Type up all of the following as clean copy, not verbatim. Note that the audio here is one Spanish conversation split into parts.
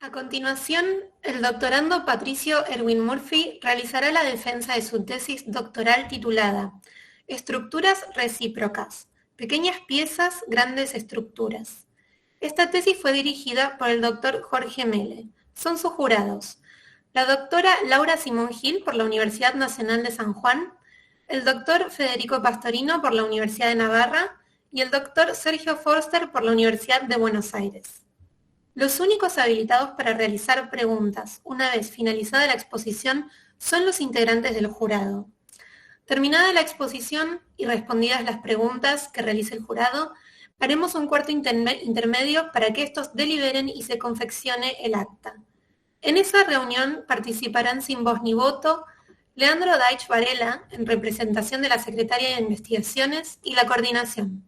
A continuación, el doctorando Patricio Erwin Murphy realizará la defensa de su tesis doctoral titulada Estructuras recíprocas, pequeñas piezas, grandes estructuras. Esta tesis fue dirigida por el doctor Jorge Mele. Son sus jurados: la doctora Laura Simón Gil por la Universidad Nacional de San Juan, el doctor Federico Pastorino por la Universidad de Navarra y el doctor Sergio Forster por la Universidad de Buenos Aires. Los únicos habilitados para realizar preguntas una vez finalizada la exposición son los integrantes del jurado. Terminada la exposición y respondidas las preguntas que realice el jurado, haremos un cuarto intermedio para que estos deliberen y se confeccione el acta. En esa reunión participarán sin voz ni voto Leandro Daich Varela, en representación de la Secretaría de Investigaciones y la Coordinación.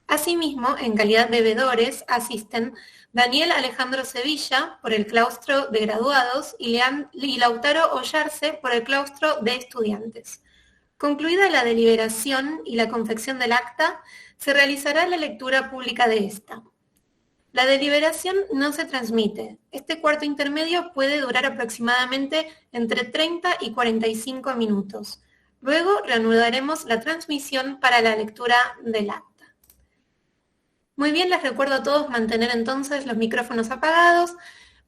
Asimismo, en calidad de veedores, asisten Daniel Alejandro Sevilla por el claustro de graduados y Lautaro Ollarse por el claustro de estudiantes. Concluida la deliberación y la confección del acta, se realizará la lectura pública de esta. La deliberación no se transmite. Este cuarto intermedio puede durar aproximadamente entre 30 y 45 minutos. Luego reanudaremos la transmisión para la lectura del acta. Muy bien, les recuerdo a todos mantener entonces los micrófonos apagados.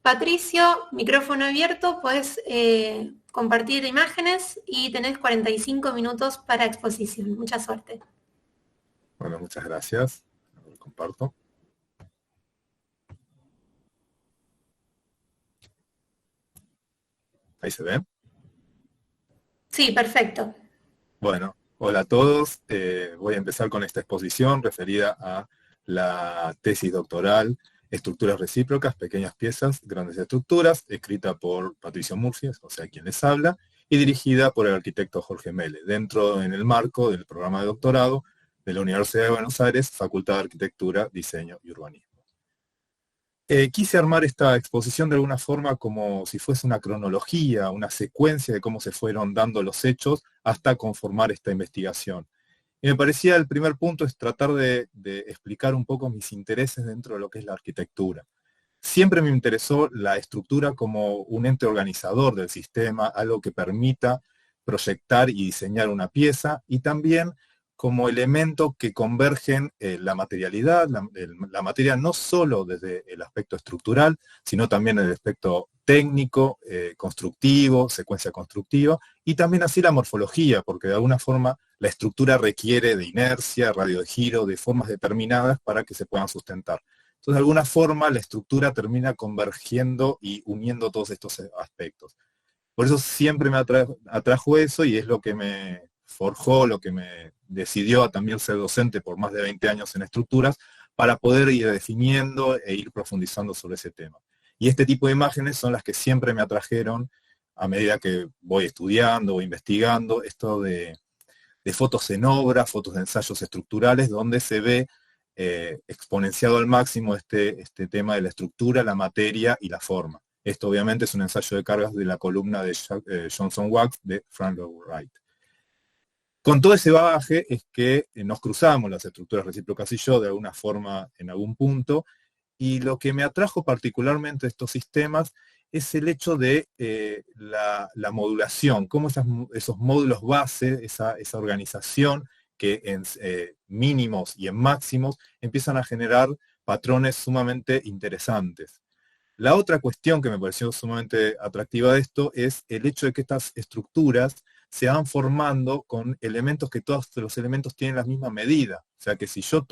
Patricio, micrófono abierto, puedes compartir imágenes y tenés 45 minutos para exposición. Mucha suerte. Bueno, muchas gracias. Comparto. ¿Ahí se ve? Sí, perfecto. Bueno, hola a todos. Voy a empezar con esta exposición referida a la tesis doctoral Estructuras recíprocas, pequeñas piezas, grandes estructuras, escrita por Patricio Murphy, o sea, quien les habla, y dirigida por el arquitecto Jorge Mele, en el marco del programa de doctorado de la Universidad de Buenos Aires, Facultad de Arquitectura, Diseño y Urbanismo. Quise armar esta exposición de alguna forma como si fuese una cronología, una secuencia de cómo se fueron dando los hechos hasta conformar esta investigación. Y me parecía el primer punto es tratar de explicar un poco mis intereses dentro de lo que es la arquitectura. Siempre me interesó la estructura como un ente organizador del sistema, algo que permita proyectar y diseñar una pieza, y también como elemento que convergen la materialidad, la materia no solo desde el aspecto estructural, sino también el aspecto técnico, constructivo, secuencia constructiva, y también así la morfología, porque de alguna forma la estructura requiere de inercia, radio de giro, de formas determinadas para que se puedan sustentar. Entonces, de alguna forma, la estructura termina convergiendo y uniendo todos estos aspectos. Por eso siempre me atrajo eso y es lo que me forjó, lo que me decidió a también ser docente por más de 20 años en estructuras, para poder ir definiendo e ir profundizando sobre ese tema. Y este tipo de imágenes son las que siempre me atrajeron a medida que voy estudiando o investigando, esto de fotos en obra, fotos de ensayos estructurales, donde se ve exponenciado al máximo este tema de la estructura, la materia y la forma. Esto obviamente es un ensayo de cargas de la columna de Johnson Wax de Frank Lloyd Wright. Con todo ese bagaje es que nos cruzamos las estructuras recíprocas y yo de alguna forma en algún punto, y lo que me atrajo particularmente de estos sistemas es el hecho de la modulación, cómo esos módulos base, esa organización que en mínimos y en máximos empiezan a generar patrones sumamente interesantes. La otra cuestión que me pareció sumamente atractiva de esto es el hecho de que estas estructuras se van formando con elementos que todos los elementos tienen la misma medida. O sea que si yo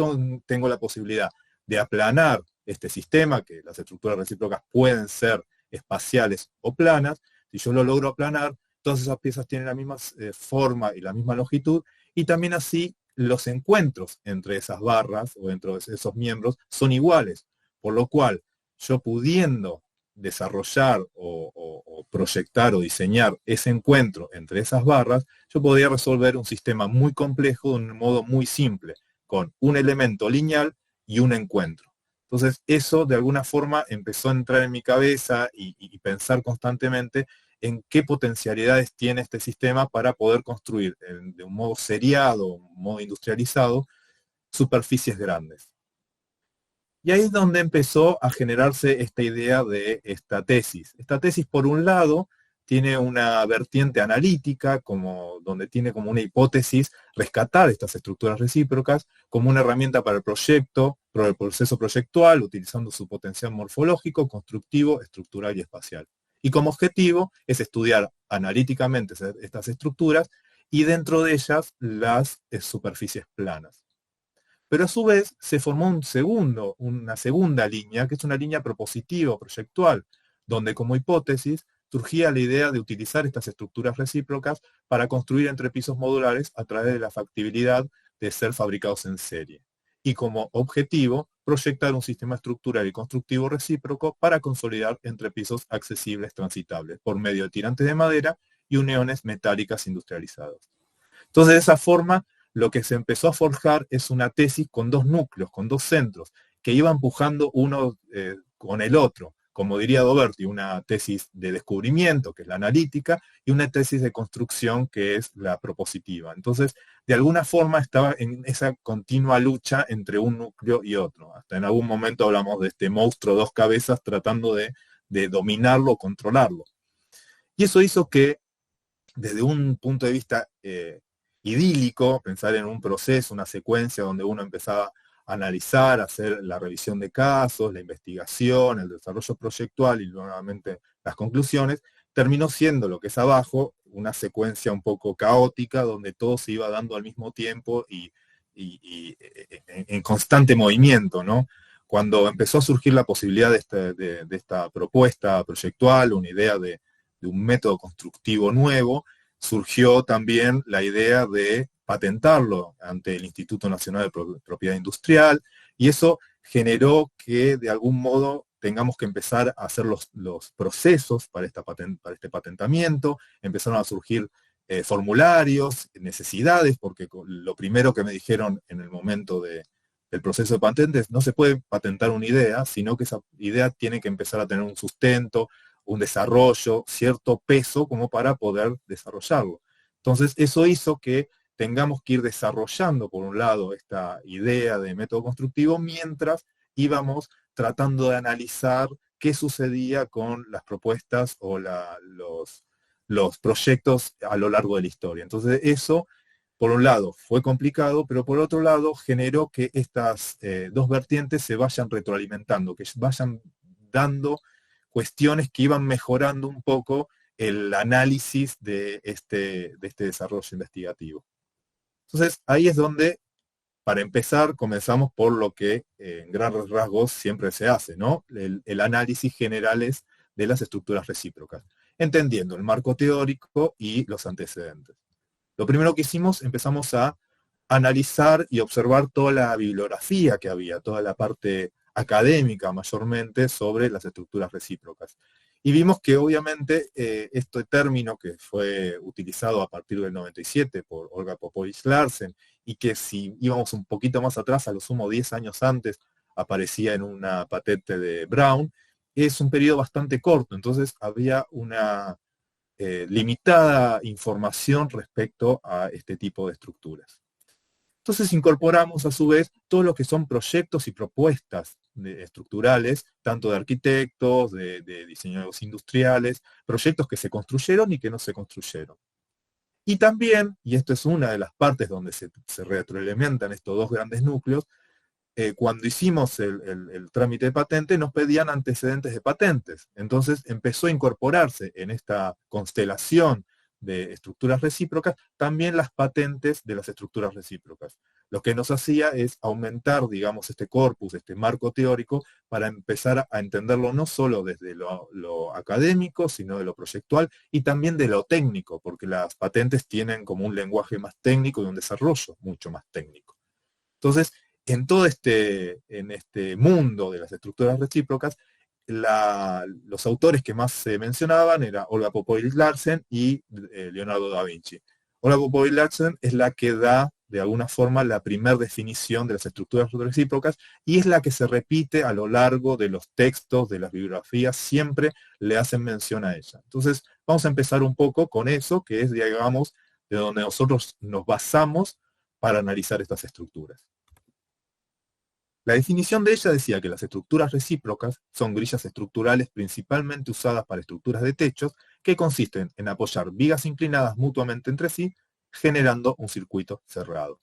tengo la posibilidad de aplanar este sistema, que las estructuras recíprocas pueden ser espaciales o planas, si yo lo logro aplanar, todas esas piezas tienen la misma forma y la misma longitud, y también así los encuentros entre esas barras o entre esos miembros son iguales, por lo cual yo pudiendo desarrollar o proyectar o diseñar ese encuentro entre esas barras, yo podría resolver un sistema muy complejo de un modo muy simple, con un elemento lineal y un encuentro. Entonces eso de alguna forma empezó a entrar en mi cabeza y pensar constantemente en qué potencialidades tiene este sistema para poder construir de un modo seriado, un modo industrializado, superficies grandes. Y ahí es donde empezó a generarse esta idea de esta tesis. Esta tesis, por un lado, tiene una vertiente analítica, donde tiene como una hipótesis rescatar estas estructuras recíprocas como una herramienta para el proyecto, para el proceso proyectual, utilizando su potencial morfológico, constructivo, estructural y espacial. Y como objetivo es estudiar analíticamente estas estructuras y dentro de ellas las superficies planas. Pero a su vez se formó una segunda línea, que es una línea propositiva o proyectual, donde como hipótesis surgía la idea de utilizar estas estructuras recíprocas para construir entrepisos modulares a través de la factibilidad de ser fabricados en serie. Y como objetivo, proyectar un sistema estructural y constructivo recíproco para consolidar entrepisos accesibles transitables por medio de tirantes de madera y uniones metálicas industrializadas. Entonces, de esa forma, lo que se empezó a forjar es una tesis con dos núcleos, con dos centros, que iban empujando uno con el otro. Como diría Doberti, una tesis de descubrimiento, que es la analítica, y una tesis de construcción, que es la propositiva. Entonces, de alguna forma estaba en esa continua lucha entre un núcleo y otro. Hasta en algún momento hablamos de este monstruo dos cabezas tratando de dominarlo o controlarlo. Y eso hizo que, desde un punto de vista idílico, pensar en un proceso, una secuencia donde uno empezaba a analizar, a hacer la revisión de casos, la investigación, el desarrollo proyectual y nuevamente las conclusiones, terminó siendo lo que es abajo una secuencia un poco caótica donde todo se iba dando al mismo tiempo y en constante movimiento, ¿no? Cuando empezó a surgir la posibilidad de esta propuesta proyectual, una idea de un método constructivo nuevo, surgió también la idea de patentarlo ante el Instituto Nacional de Propiedad Industrial, y eso generó que de algún modo tengamos que empezar a hacer los procesos para este patentamiento. Empezaron a surgir formularios, necesidades, porque lo primero que me dijeron en el momento del proceso de patentes, no se puede patentar una idea, sino que esa idea tiene que empezar a tener un sustento, un desarrollo, cierto peso como para poder desarrollarlo. Entonces, eso hizo que tengamos que ir desarrollando, por un lado, esta idea de método constructivo, mientras íbamos tratando de analizar qué sucedía con las propuestas o los proyectos a lo largo de la historia. Entonces, eso, por un lado, fue complicado, pero por otro lado, generó que estas dos vertientes se vayan retroalimentando, que vayan dando cuestiones que iban mejorando un poco el análisis de este desarrollo investigativo. Entonces, ahí es donde, para empezar, comenzamos por lo que en grandes rasgos siempre se hace, ¿no? El análisis generales de las estructuras recíprocas, entendiendo el marco teórico y los antecedentes. Lo primero que hicimos, empezamos a analizar y observar toda la bibliografía que había, toda la parte académica mayormente sobre las estructuras recíprocas. Y vimos que obviamente este término que fue utilizado a partir del 97 por Olga Popovich-Larsen, y que si íbamos un poquito más atrás, a lo sumo 10 años antes, aparecía en una patente de Brown, es un periodo bastante corto, entonces había una limitada información respecto a este tipo de estructuras. Entonces incorporamos a su vez todo lo que son proyectos y propuestas estructurales, tanto de arquitectos, de diseñadores industriales, proyectos que se construyeron y que no se construyeron. Y también, y esto es una de las partes donde se retroalimentan estos dos grandes núcleos, cuando hicimos el trámite de patente nos pedían antecedentes de patentes. Entonces empezó a incorporarse en esta constelación de estructuras recíprocas, también las patentes de las estructuras recíprocas. Lo que nos hacía es aumentar, digamos, este corpus, este marco teórico, para empezar a entenderlo no solo desde lo académico, sino de lo proyectual y también de lo técnico, porque las patentes tienen como un lenguaje más técnico y un desarrollo mucho más técnico. Entonces, en todo este mundo de las estructuras recíprocas, los autores que más se mencionaban eran Olga Popovich-Larsen y Leonardo da Vinci. Olga Popovich-Larsen es la que da, de alguna forma, la primera definición de las estructuras recíprocas y es la que se repite a lo largo de los textos, de las bibliografías, siempre le hacen mención a ella. Entonces, vamos a empezar un poco con eso, que es, digamos, de donde nosotros nos basamos para analizar estas estructuras. La definición de ella decía que las estructuras recíprocas son grillas estructurales principalmente usadas para estructuras de techos que consisten en apoyar vigas inclinadas mutuamente entre sí, generando un circuito cerrado.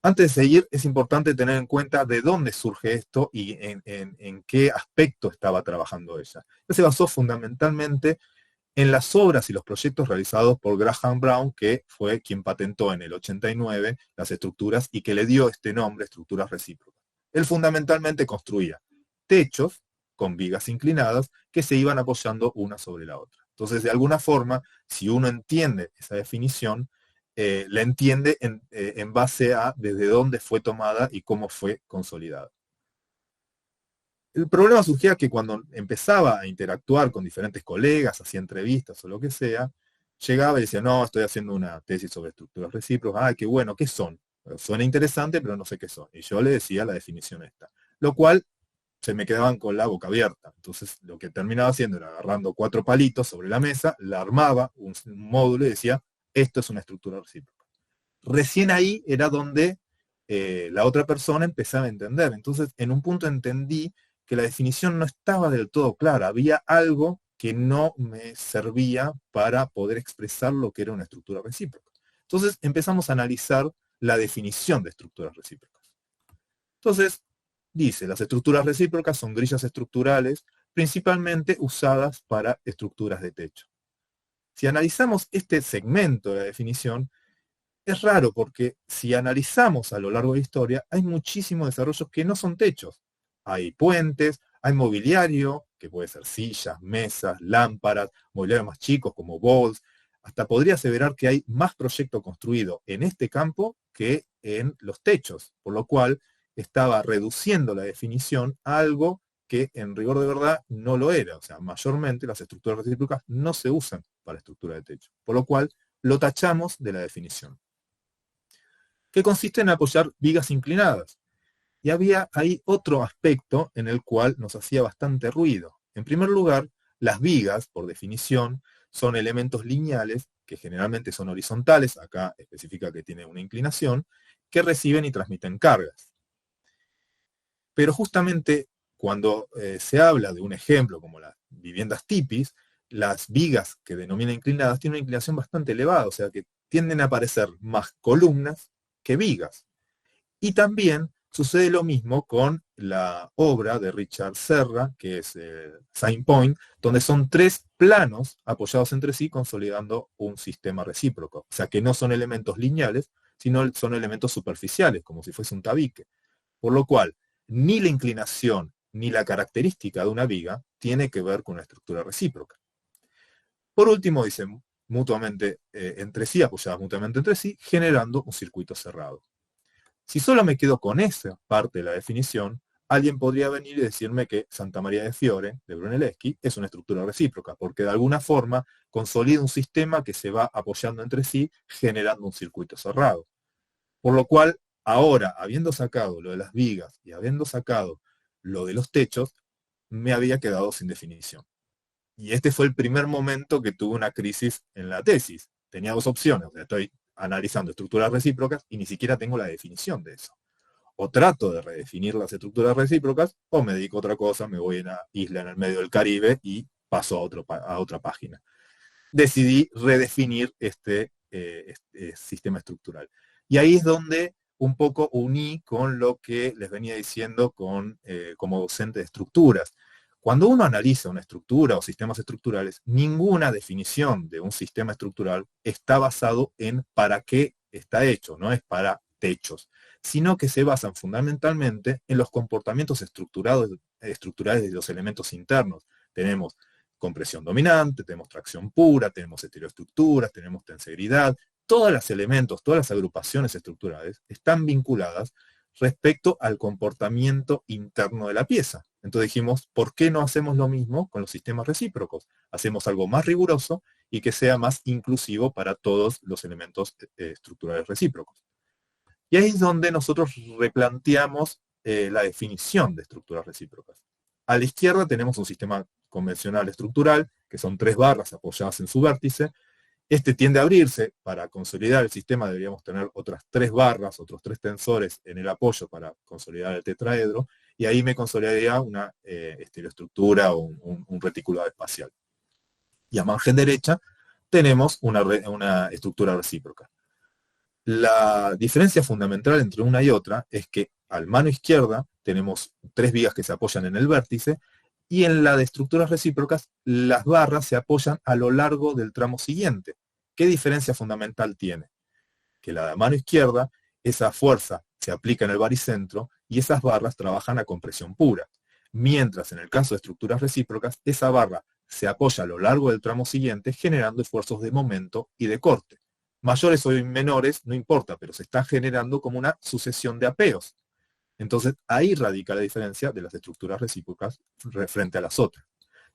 Antes de seguir, es importante tener en cuenta de dónde surge esto y en qué aspecto estaba trabajando ella. Ella se basó fundamentalmente en las obras y los proyectos realizados por Graham Brown, que fue quien patentó en el 89 las estructuras y que le dio este nombre, estructuras recíprocas. Él fundamentalmente construía techos con vigas inclinadas que se iban apoyando una sobre la otra. Entonces, de alguna forma, si uno entiende esa definición, la entiende en base a desde dónde fue tomada y cómo fue consolidada. El problema surgía que cuando empezaba a interactuar con diferentes colegas, hacía entrevistas o lo que sea, llegaba y decía, no, estoy haciendo una tesis sobre estructuras recíprocas, ah, qué bueno, ¿qué son? Suena interesante, pero no sé qué son. Y yo le decía la definición esta, lo cual se me quedaban con la boca abierta. Entonces lo que terminaba haciendo era agarrando 4 palitos sobre la mesa, la armaba, un módulo y decía, esto es una estructura recíproca. Recién ahí era donde la otra persona empezaba a entender. Entonces en un punto entendí que la definición no estaba del todo clara, había algo que no me servía para poder expresar lo que era una estructura recíproca. Entonces empezamos a analizar la definición de estructuras recíprocas. Entonces, dice, las estructuras recíprocas son grillas estructurales principalmente usadas para estructuras de techo. Si analizamos este segmento de la definición, es raro porque si analizamos a lo largo de la historia, hay muchísimos desarrollos que no son techos. Hay puentes, hay mobiliario, que puede ser sillas, mesas, lámparas, mobiliario más chicos como bowls. Hasta podría aseverar que hay más proyecto construido en este campo que en los techos, por lo cual estaba reduciendo la definición a algo que en rigor de verdad no lo era. O sea, mayormente las estructuras recíprocas no se usan para estructura de techo, por lo cual lo tachamos de la definición, que consiste en apoyar vigas inclinadas. Y había ahí otro aspecto en el cual nos hacía bastante ruido. En primer lugar, las vigas, por definición, son elementos lineales, que generalmente son horizontales, acá especifica que tiene una inclinación, que reciben y transmiten cargas. Pero justamente cuando se habla de un ejemplo como las viviendas tipis, las vigas que denomina inclinadas tienen una inclinación bastante elevada, o sea que tienden a aparecer más columnas que vigas. Y también sucede lo mismo con la obra de Richard Serra, que es Sign Point, donde son 3 planos apoyados entre sí consolidando un sistema recíproco. O sea que no son elementos lineales, sino son elementos superficiales, como si fuese un tabique. Por lo cual, ni la inclinación ni la característica de una viga tiene que ver con una estructura recíproca. Por último, dicen mutuamente entre sí, apoyadas mutuamente entre sí, generando un circuito cerrado. Si solo me quedo con esa parte de la definición, alguien podría venir y decirme que Santa María de Fiore, de Brunelleschi, es una estructura recíproca, porque de alguna forma consolida un sistema que se va apoyando entre sí, generando un circuito cerrado. Por lo cual, ahora, habiendo sacado lo de las vigas y habiendo sacado lo de los techos, me había quedado sin definición. Y este fue el primer momento que tuve una crisis en la tesis. Tenía 2 opciones, o sea, estoy analizando estructuras recíprocas y ni siquiera tengo la definición de eso. O trato de redefinir las estructuras recíprocas, o me dedico a otra cosa, me voy a una isla en el medio del Caribe y paso a otra página. Decidí redefinir este sistema estructural. Y ahí es donde un poco uní con lo que les venía diciendo como docente de estructuras. Cuando uno analiza una estructura o sistemas estructurales, ninguna definición de un sistema estructural está basado en para qué está hecho, no es para techos, sino que se basan fundamentalmente en los comportamientos estructurales de los elementos internos. Tenemos compresión dominante, tenemos tracción pura, tenemos estereoestructuras, tenemos tensegridad. Todos los elementos, todas las agrupaciones estructurales están vinculadas respecto al comportamiento interno de la pieza. Entonces dijimos, ¿por qué no hacemos lo mismo con los sistemas recíprocos? Hacemos algo más riguroso y que sea más inclusivo para todos los elementos estructurales recíprocos. Y ahí es donde nosotros replanteamos la definición de estructuras recíprocas. A la izquierda tenemos un sistema convencional estructural, que son 3 barras apoyadas en su vértice, Este tiende a abrirse. Para consolidar el sistema deberíamos tener otras 3 barras, otros 3 tensores en el apoyo para consolidar el tetraedro, y ahí me consolidaría una estereoestructura o un reticulado espacial. Y a margen derecha tenemos una estructura recíproca. La diferencia fundamental entre una y otra es que al mano izquierda tenemos 3 vigas que se apoyan en el vértice, y en la de estructuras recíprocas las barras se apoyan a lo largo del tramo siguiente. ¿Qué diferencia fundamental tiene? Que la de mano izquierda, esa fuerza se aplica en el baricentro y esas barras trabajan a compresión pura. Mientras en el caso de estructuras recíprocas, esa barra se apoya a lo largo del tramo siguiente generando esfuerzos de momento y de corte. Mayores o menores, no importa, pero se está generando como una sucesión de apeos. Entonces, ahí radica la diferencia de las estructuras recíprocas frente a las otras.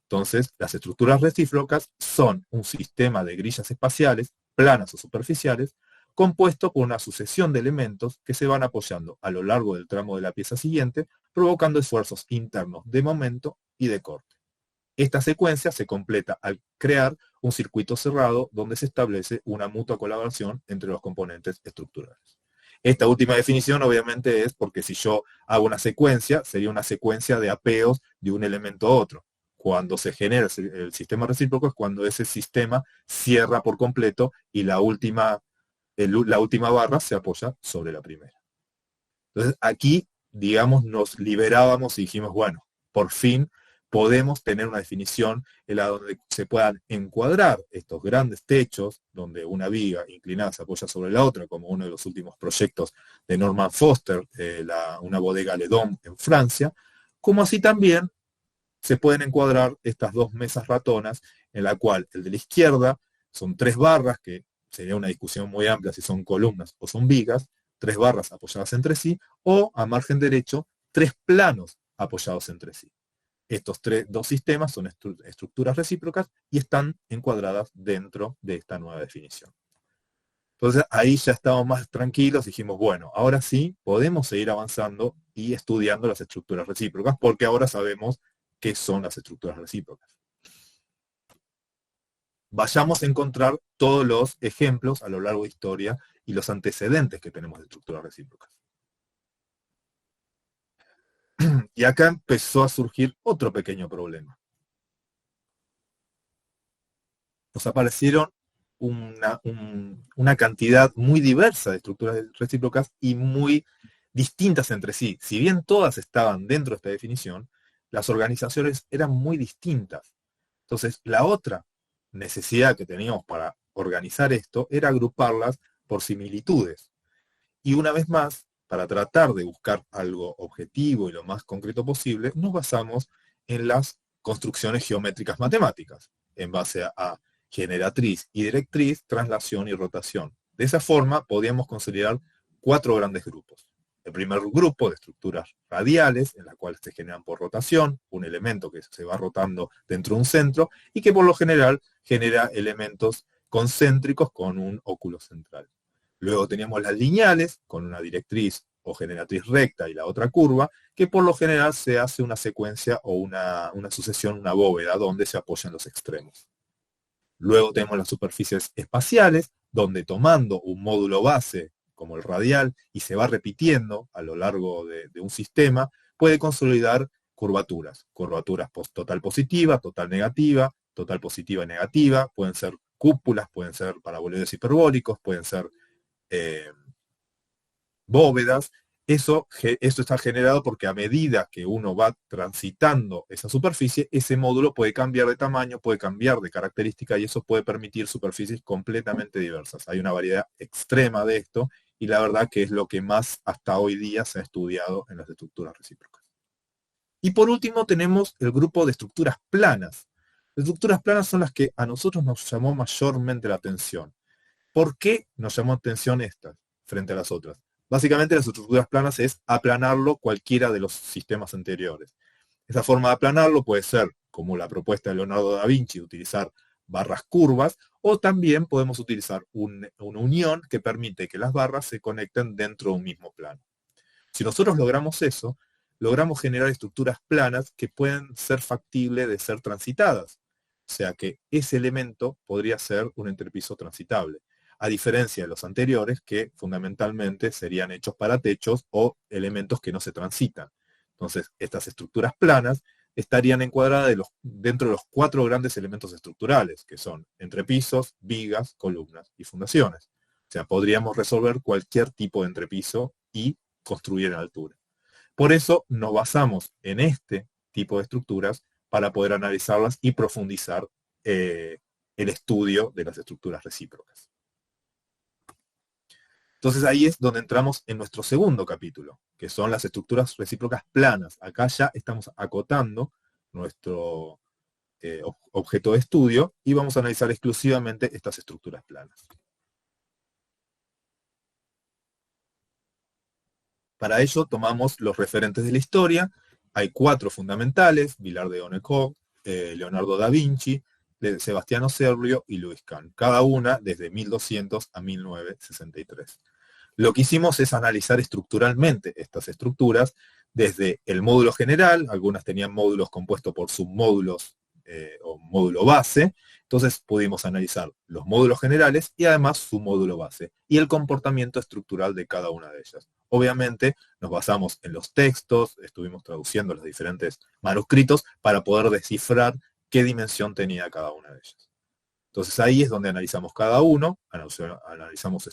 Entonces, las estructuras recíprocas son un sistema de grillas espaciales, planas o superficiales, compuesto por una sucesión de elementos que se van apoyando a lo largo del tramo de la pieza siguiente, provocando esfuerzos internos de momento y de corte. Esta secuencia se completa al crear un circuito cerrado donde se establece una mutua colaboración entre los componentes estructurales. Esta última definición obviamente es porque si yo hago una secuencia, sería una secuencia de apeos de un elemento a otro. Cuando se genera el sistema recíproco es cuando ese sistema cierra por completo y la última barra se apoya sobre la primera. Entonces aquí, digamos, nos liberábamos y dijimos, bueno, por fin podemos tener una definición en la donde se puedan encuadrar estos grandes techos, donde una viga inclinada se apoya sobre la otra, como uno de los últimos proyectos de Norman Foster, una bodega Ledom en Francia, como así también se pueden encuadrar estas 2 mesas ratonas, en la cual el de la izquierda son 3 barras, que sería una discusión muy amplia si son columnas o son vigas, 3 barras apoyadas entre sí, o a margen derecho, 3 planos apoyados entre sí. Estos 2 sistemas son estructuras recíprocas y están encuadradas dentro de esta nueva definición. Entonces ahí ya estábamos más tranquilos, dijimos, bueno, ahora sí podemos seguir avanzando y estudiando las estructuras recíprocas, porque ahora sabemos qué son las estructuras recíprocas. Vayamos a encontrar todos los ejemplos a lo largo de la historia y los antecedentes que tenemos de estructuras recíprocas. Y acá empezó a surgir otro pequeño problema. Nos aparecieron una cantidad muy diversa de estructuras recíprocas y muy distintas entre sí. Si bien todas estaban dentro de esta definición, las organizaciones eran muy distintas. Entonces, la otra necesidad que teníamos para organizar esto era agruparlas por similitudes. Y una vez más, para tratar de buscar algo objetivo y lo más concreto posible, nos basamos en las construcciones geométricas matemáticas, en base a generatriz y directriz, traslación y rotación. De esa forma, podíamos considerar 4 grandes grupos. El primer grupo de estructuras radiales, en las cuales se generan por rotación, un elemento que se va rotando dentro de un centro, y que por lo general genera elementos concéntricos con un óculo central. Luego teníamos las lineales, con una directriz o generatriz recta y la otra curva, que por lo general se hace una secuencia o una sucesión, una bóveda, donde se apoyan los extremos. Luego tenemos las superficies espaciales, donde tomando un módulo base, como el radial, y se va repitiendo a lo largo de un sistema, puede consolidar curvaturas. Curvaturas total positiva, total negativa, total positiva y negativa, pueden ser cúpulas, pueden ser paraboloides hiperbólicos, pueden ser bóvedas. Eso está generado porque a medida que uno va transitando esa superficie, ese módulo puede cambiar de tamaño, puede cambiar de característica, y eso puede permitir superficies completamente diversas. Hay una variedad extrema de esto, y la verdad que es lo que más hasta hoy día se ha estudiado en las estructuras recíprocas. Y por último tenemos el grupo de estructuras planas. Las estructuras planas son las que a nosotros nos llamó mayormente la atención. ¿Por qué nos llamó atención estas frente a las otras? Básicamente las estructuras planas es aplanarlo cualquiera de los sistemas anteriores. Esa forma de aplanarlo puede ser, como la propuesta de Leonardo da Vinci, utilizar barras curvas, o también podemos utilizar una unión que permite que las barras se conecten dentro de un mismo plano. Si nosotros logramos eso, logramos generar estructuras planas que pueden ser factibles de ser transitadas. sea que ese elemento podría ser un entrepiso transitable, a diferencia de los anteriores que fundamentalmente serían hechos para techos o elementos que no se transitan. Entonces, estas estructuras planas estarían encuadradas dentro de los 4 grandes elementos estructurales, que son entrepisos, vigas, columnas y fundaciones. O sea, podríamos resolver cualquier tipo de entrepiso y construir en altura. Por eso nos basamos en este tipo de estructuras para poder analizarlas y profundizar el estudio de las estructuras recíprocas. Entonces ahí es donde entramos en nuestro segundo capítulo, que son las estructuras recíprocas planas. Acá ya estamos acotando nuestro objeto de estudio y vamos a analizar exclusivamente estas estructuras planas. Para ello tomamos los referentes de la historia. Hay 4 fundamentales: Vilar de Onnecourt, Leonardo da Vinci, Sebastiano Serlio y Louis Kahn, cada una desde 1200 a 1963. Lo que hicimos es analizar estructuralmente estas estructuras desde el módulo general. Algunas tenían módulos compuestos por submódulos o módulo base. Entonces pudimos analizar los módulos generales y además su módulo base y el comportamiento estructural de cada una de ellas. Obviamente nos basamos en los textos, estuvimos traduciendo los diferentes manuscritos para poder descifrar qué dimensión tenía cada una de ellas. Entonces ahí es donde analizamos cada uno, analizamos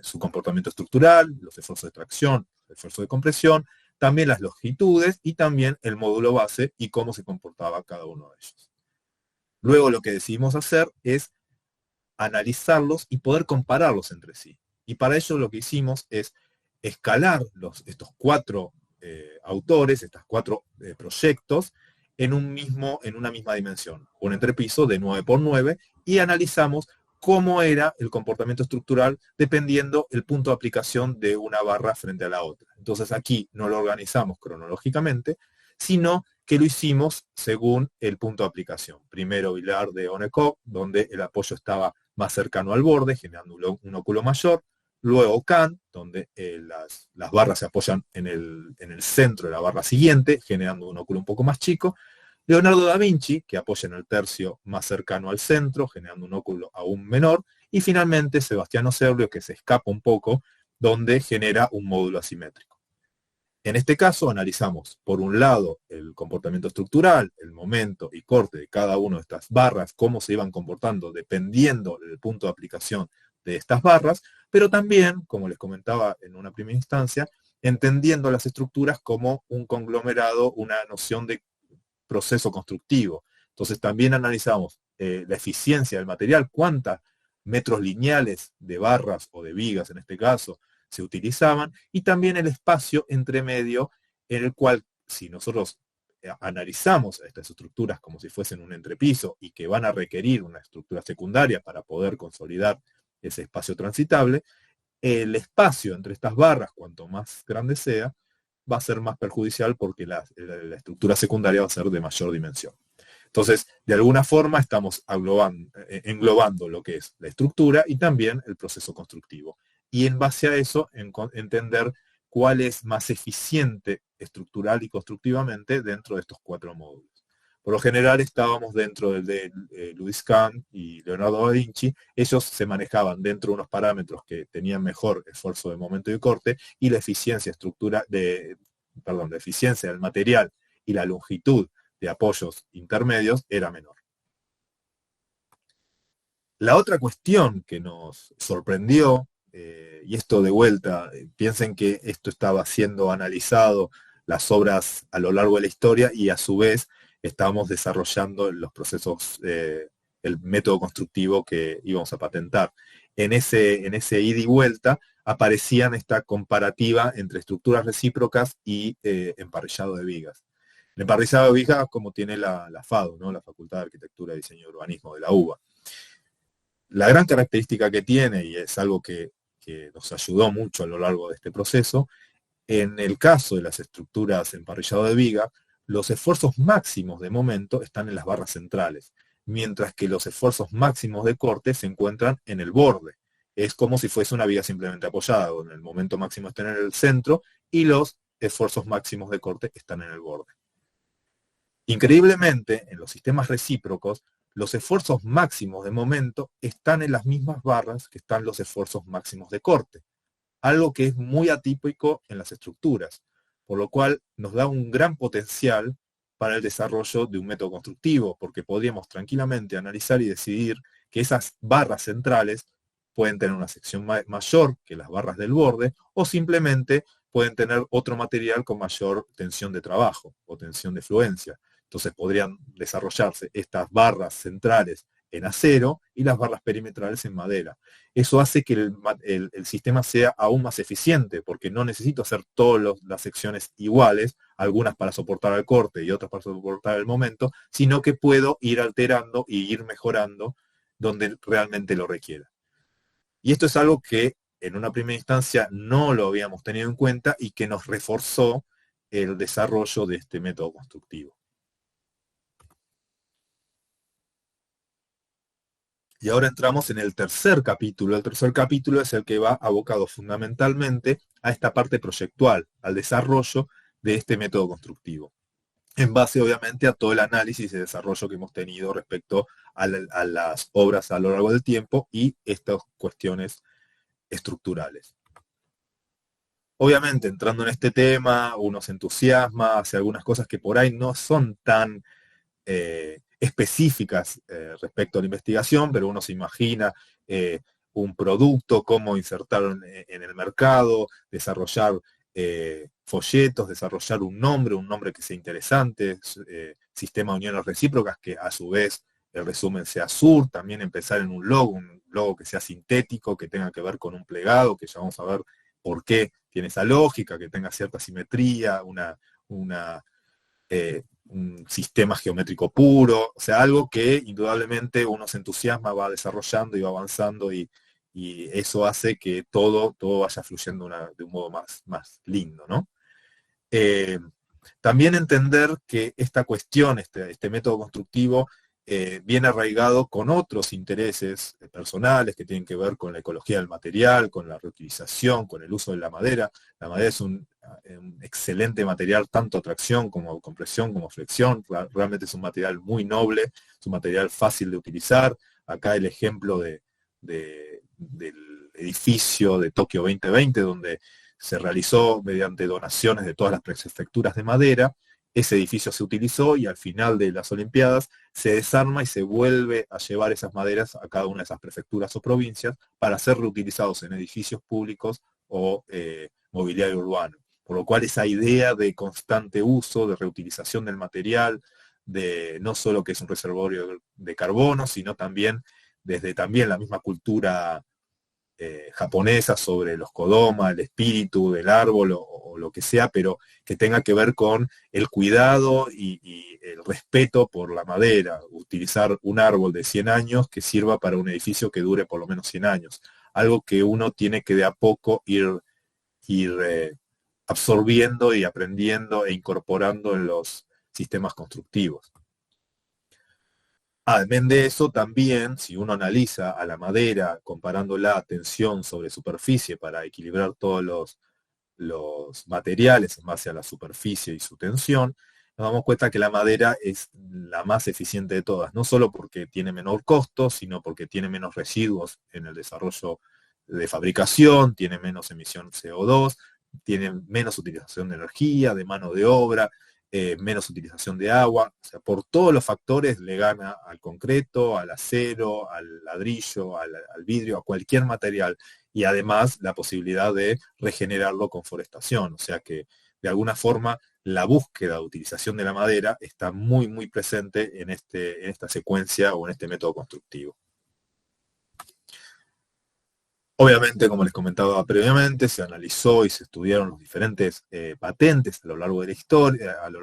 su comportamiento estructural, los esfuerzos de tracción, el esfuerzo de compresión, también las longitudes y también el módulo base y cómo se comportaba cada uno de ellos. Luego lo que decidimos hacer es analizarlos y poder compararlos entre sí. Y para ello lo que hicimos es escalar estos 4 autores, estos 4 proyectos, en una misma dimensión, un entrepiso de 9 por 9, y analizamos cómo era el comportamiento estructural dependiendo el punto de aplicación de una barra frente a la otra. Entonces aquí no lo organizamos cronológicamente, sino que lo hicimos según el punto de aplicación. Primero Vilar de Onnecourt, donde el apoyo estaba más cercano al borde, generando un óculo mayor. Luego Kahn, donde las barras se apoyan en el centro de la barra siguiente, generando un óculo un poco más chico. Leonardo da Vinci, que apoya en el tercio más cercano al centro, generando un óculo aún menor. Y finalmente Sebastiano Serlio, que se escapa un poco, donde genera un módulo asimétrico. En este caso analizamos, por un lado, el comportamiento estructural, el momento y corte de cada una de estas barras, cómo se iban comportando dependiendo del punto de aplicación de estas barras, pero también, como les comentaba en una primera instancia, entendiendo las estructuras como un conglomerado, una noción de proceso constructivo. Entonces también analizamos la eficiencia del material, cuántos metros lineales de barras o de vigas en este caso se utilizaban, y también el espacio entre medio en el cual, si nosotros analizamos estas estructuras como si fuesen un entrepiso y que van a requerir una estructura secundaria para poder consolidar ese espacio transitable, el espacio entre estas barras, cuanto más grande sea, va a ser más perjudicial porque la estructura secundaria va a ser de mayor dimensión. Entonces, de alguna forma estamos englobando lo que es la estructura y también el proceso constructivo. Y en base a eso, entender cuál es más eficiente estructural y constructivamente dentro de estos 4 módulos. Por lo general estábamos dentro del de Louis Kahn y Leonardo da Vinci. Ellos se manejaban dentro de unos parámetros que tenían mejor esfuerzo de momento y de corte, y la eficiencia la eficiencia del material y la longitud de apoyos intermedios era menor. La otra cuestión que nos sorprendió, y esto de vuelta, piensen que esto estaba siendo analizado las obras a lo largo de la historia y a su vez estábamos desarrollando los procesos, el método constructivo que íbamos a patentar. En ese ida y vuelta aparecían esta comparativa entre estructuras recíprocas y emparrillado de vigas. El emparrillado de vigas, como tiene la FADU, ¿no? La Facultad de Arquitectura, Diseño y Urbanismo de la UBA. La gran característica que tiene, y es algo que nos ayudó mucho a lo largo de este proceso, en el caso de las estructuras emparrillado de viga, los esfuerzos máximos de momento están en las barras centrales, mientras que los esfuerzos máximos de corte se encuentran en el borde. Es como si fuese una viga simplemente apoyada, donde el momento máximo está en el centro y los esfuerzos máximos de corte están en el borde. Increíblemente, en los sistemas recíprocos, los esfuerzos máximos de momento están en las mismas barras que están los esfuerzos máximos de corte, algo que es muy atípico en las estructuras, por lo cual nos da un gran potencial para el desarrollo de un método constructivo, porque podríamos tranquilamente analizar y decidir que esas barras centrales pueden tener una sección mayor que las barras del borde, o simplemente pueden tener otro material con mayor tensión de trabajo o tensión de fluencia. Entonces podrían desarrollarse estas barras centrales en acero y las barras perimetrales en madera. Eso hace que el sistema sea aún más eficiente, porque no necesito hacer todas las secciones iguales, algunas para soportar el corte y otras para soportar el momento, sino que puedo ir alterando y ir mejorando donde realmente lo requiera. Y esto es algo que en una primera instancia no lo habíamos tenido en cuenta y que nos reforzó el desarrollo de este método constructivo. Y ahora entramos en el tercer capítulo. El tercer capítulo es el que va abocado fundamentalmente a esta parte proyectual, al desarrollo de este método constructivo, en base obviamente a todo el análisis y desarrollo que hemos tenido respecto a las obras a lo largo del tiempo y estas cuestiones estructurales. Obviamente, entrando en este tema, uno se entusiasma hacia algunas cosas que por ahí no son tan específicas respecto a la investigación, pero uno se imagina un producto, cómo insertarlo en el mercado, desarrollar folletos, desarrollar un nombre que sea interesante, sistema de uniones recíprocas, que a su vez el resumen sea SUR, también empezar en un logo que sea sintético, que tenga que ver con un plegado, que ya vamos a ver por qué tiene esa lógica, que tenga cierta simetría, un sistema geométrico puro, o sea, algo que indudablemente uno se entusiasma, va desarrollando y va avanzando y eso hace que todo vaya fluyendo de un modo más lindo, ¿no? También entender que esta cuestión, este método constructivo, viene arraigado con otros intereses personales que tienen que ver con la ecología del material, con la reutilización, con el uso de la madera. La madera es un excelente material, tanto a tracción como compresión, como flexión. Realmente es un material muy noble, es un material fácil de utilizar. Acá el ejemplo del edificio de Tokio 2020, donde se realizó mediante donaciones de todas las prefecturas de madera. Ese edificio se utilizó y al final de las Olimpiadas se desarma y se vuelve a llevar esas maderas a cada una de esas prefecturas o provincias para ser reutilizados en edificios públicos o mobiliario urbano. Por lo cual esa idea de constante uso, de reutilización del material, de no solo que es un reservorio de carbono, sino también desde también la misma cultura japonesa sobre los kodama, el espíritu del árbol o lo que sea, pero que tenga que ver con el cuidado y el respeto por la madera, utilizar un árbol de 100 años que sirva para un edificio que dure por lo menos 100 años, algo que uno tiene que de a poco ir absorbiendo y aprendiendo e incorporando en los sistemas constructivos. Además de eso, también, si uno analiza a la madera comparando la tensión sobre superficie para equilibrar todos los materiales en base a la superficie y su tensión, nos damos cuenta que la madera es la más eficiente de todas, no solo porque tiene menor costo, sino porque tiene menos residuos en el desarrollo de fabricación, tiene menos emisión CO2, tiene menos utilización de energía, de mano de obra, menos utilización de agua, o sea, por todos los factores le gana al concreto, al acero, al ladrillo, al vidrio, a cualquier material, y además la posibilidad de regenerarlo con forestación, o sea que de alguna forma la búsqueda de utilización de la madera está muy presente en esta secuencia o en este método constructivo. Obviamente, como les comentaba previamente, se analizó y se estudiaron los diferentes patentes a lo largo de la historia, a lo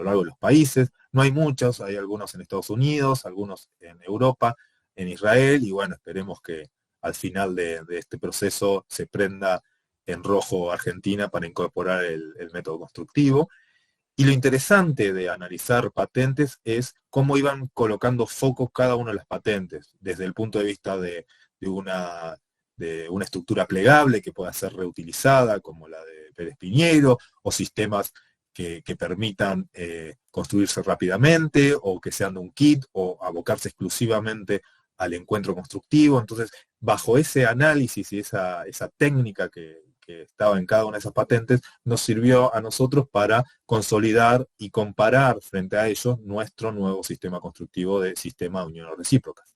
largo de los países. No hay muchos, hay algunos en Estados Unidos, algunos en Europa, en Israel, y bueno, esperemos que al final de este proceso se prenda en rojo Argentina para incorporar el método constructivo. Y lo interesante de analizar patentes es cómo iban colocando focos cada una de las patentes, desde el punto de vista de una estructura plegable que pueda ser reutilizada, como la de Pérez Piñero, o sistemas que permitan construirse rápidamente o que sean de un kit o abocarse exclusivamente al encuentro constructivo. Entonces, bajo ese análisis y esa técnica que estaba en cada una de esas patentes, nos sirvió a nosotros para consolidar y comparar frente a ellos nuestro nuevo sistema constructivo de sistema de uniones recíprocas.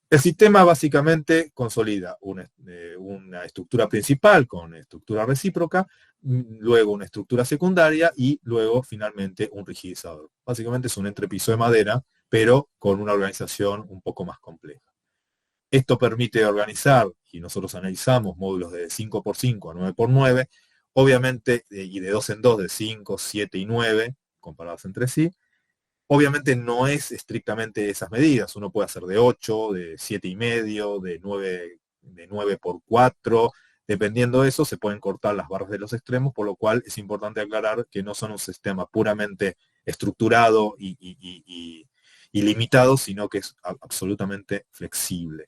El sistema básicamente consolida una estructura principal con estructura recíproca, luego una estructura secundaria y luego finalmente un rigidizador. Básicamente es un entrepiso de madera, pero con una organización un poco más compleja. Esto permite organizar, y nosotros analizamos módulos de 5x5 a 9x9, obviamente, y de 2 en 2, de 5, 7 y 9, comparados entre sí. Obviamente no es estrictamente esas medidas, uno puede hacer de 8, de 7,5, de 9x4, dependiendo de eso se pueden cortar las barras de los extremos, por lo cual es importante aclarar que no son un sistema puramente estructurado y limitado, sino que es absolutamente flexible.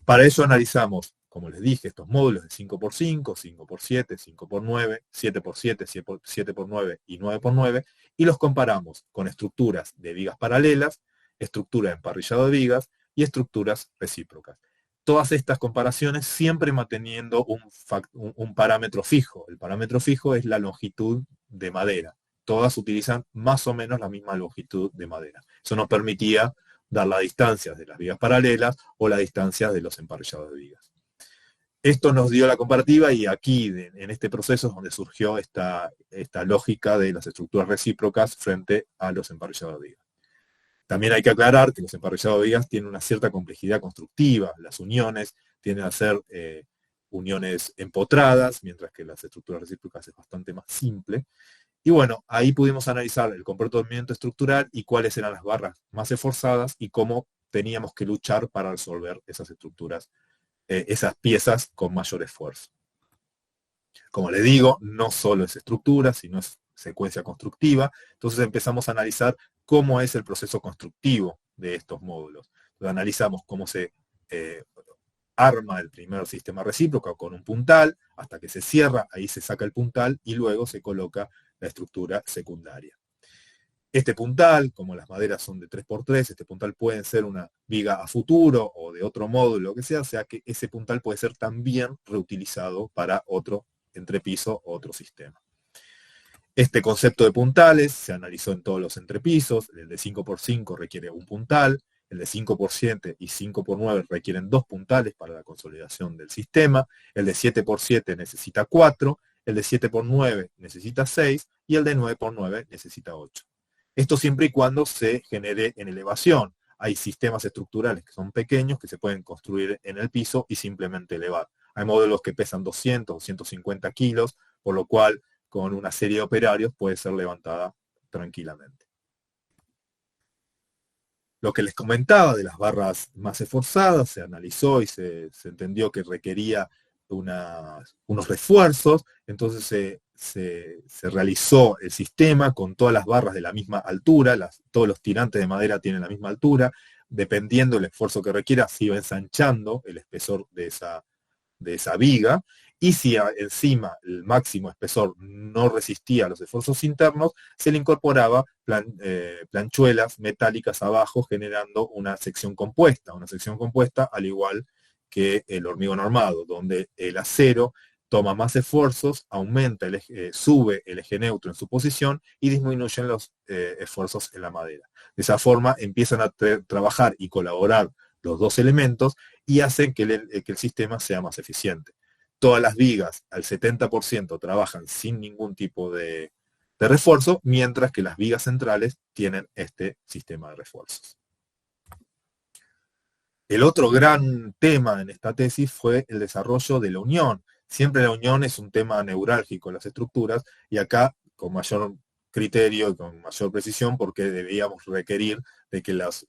Para eso analizamos, como les dije, estos módulos de 5x5, 5x7, 5x9, 7x7, 7x9 y 9x9, y los comparamos con estructuras de vigas paralelas, estructura de emparrillado de vigas y estructuras recíprocas. Todas estas comparaciones siempre manteniendo un parámetro fijo. El parámetro fijo es la longitud de madera. Todas utilizan más o menos la misma longitud de madera. Eso nos permitía dar las distancias de las vigas paralelas o las distancias de los emparrillados de vigas. Esto nos dio la comparativa y aquí, en este proceso, es donde surgió esta lógica de las estructuras recíprocas frente a los emparrillados de vigas. También hay que aclarar que los emparrillados de vigas tienen una cierta complejidad constructiva. Las uniones tienden a ser uniones empotradas, mientras que las estructuras recíprocas es bastante más simple. Y bueno, ahí pudimos analizar el comportamiento estructural y cuáles eran las barras más esforzadas y cómo teníamos que luchar para resolver esas estructuras, esas piezas con mayor esfuerzo. Como les digo, no solo es estructura, sino es secuencia constructiva. Entonces empezamos a analizar cómo es el proceso constructivo de estos módulos. Entonces analizamos cómo se arma el primer sistema recíproco con un puntal, hasta que se cierra, ahí se saca el puntal y luego se coloca la estructura secundaria. Este puntal, como las maderas son de 3x3, este puntal puede ser una viga a futuro o de otro módulo, lo que sea, o sea que ese puntal puede ser también reutilizado para otro entrepiso o otro sistema. Este concepto de puntales se analizó en todos los entrepisos. El de 5x5 requiere un puntal, el de 5x7 y 5x9 requieren 2 puntales para la consolidación del sistema, el de 7x7 necesita 4, el de 7x9 necesita 6 y el de 9x9 necesita 8. Esto siempre y cuando se genere en elevación. Hay sistemas estructurales que son pequeños que se pueden construir en el piso y simplemente elevar. Hay módulos que pesan 200 o 150 kilos, por lo cual con una serie de operarios puede ser levantada tranquilamente. Lo que les comentaba de las barras más esforzadas, se analizó y se entendió que requería unos refuerzos, entonces se realizó el sistema con todas las barras de la misma altura, todos los tirantes de madera tienen la misma altura, dependiendo del esfuerzo que requiera, se iba ensanchando el espesor de esa viga, y si encima el máximo espesor no resistía a los esfuerzos internos, se le incorporaba planchuelas metálicas abajo, generando una sección compuesta al igual que el hormigón armado, donde el acero toma más esfuerzos, sube el eje neutro en su posición y disminuyen los esfuerzos en la madera. De esa forma empiezan a trabajar y colaborar los dos elementos y hacen que el sistema sea más eficiente. Todas las vigas al 70% trabajan sin ningún tipo de refuerzo, mientras que las vigas centrales tienen este sistema de refuerzos. El otro gran tema en esta tesis fue el desarrollo de la unión. Siempre la unión es un tema neurálgico en las estructuras, y acá con mayor criterio y con mayor precisión, porque debíamos requerir de que las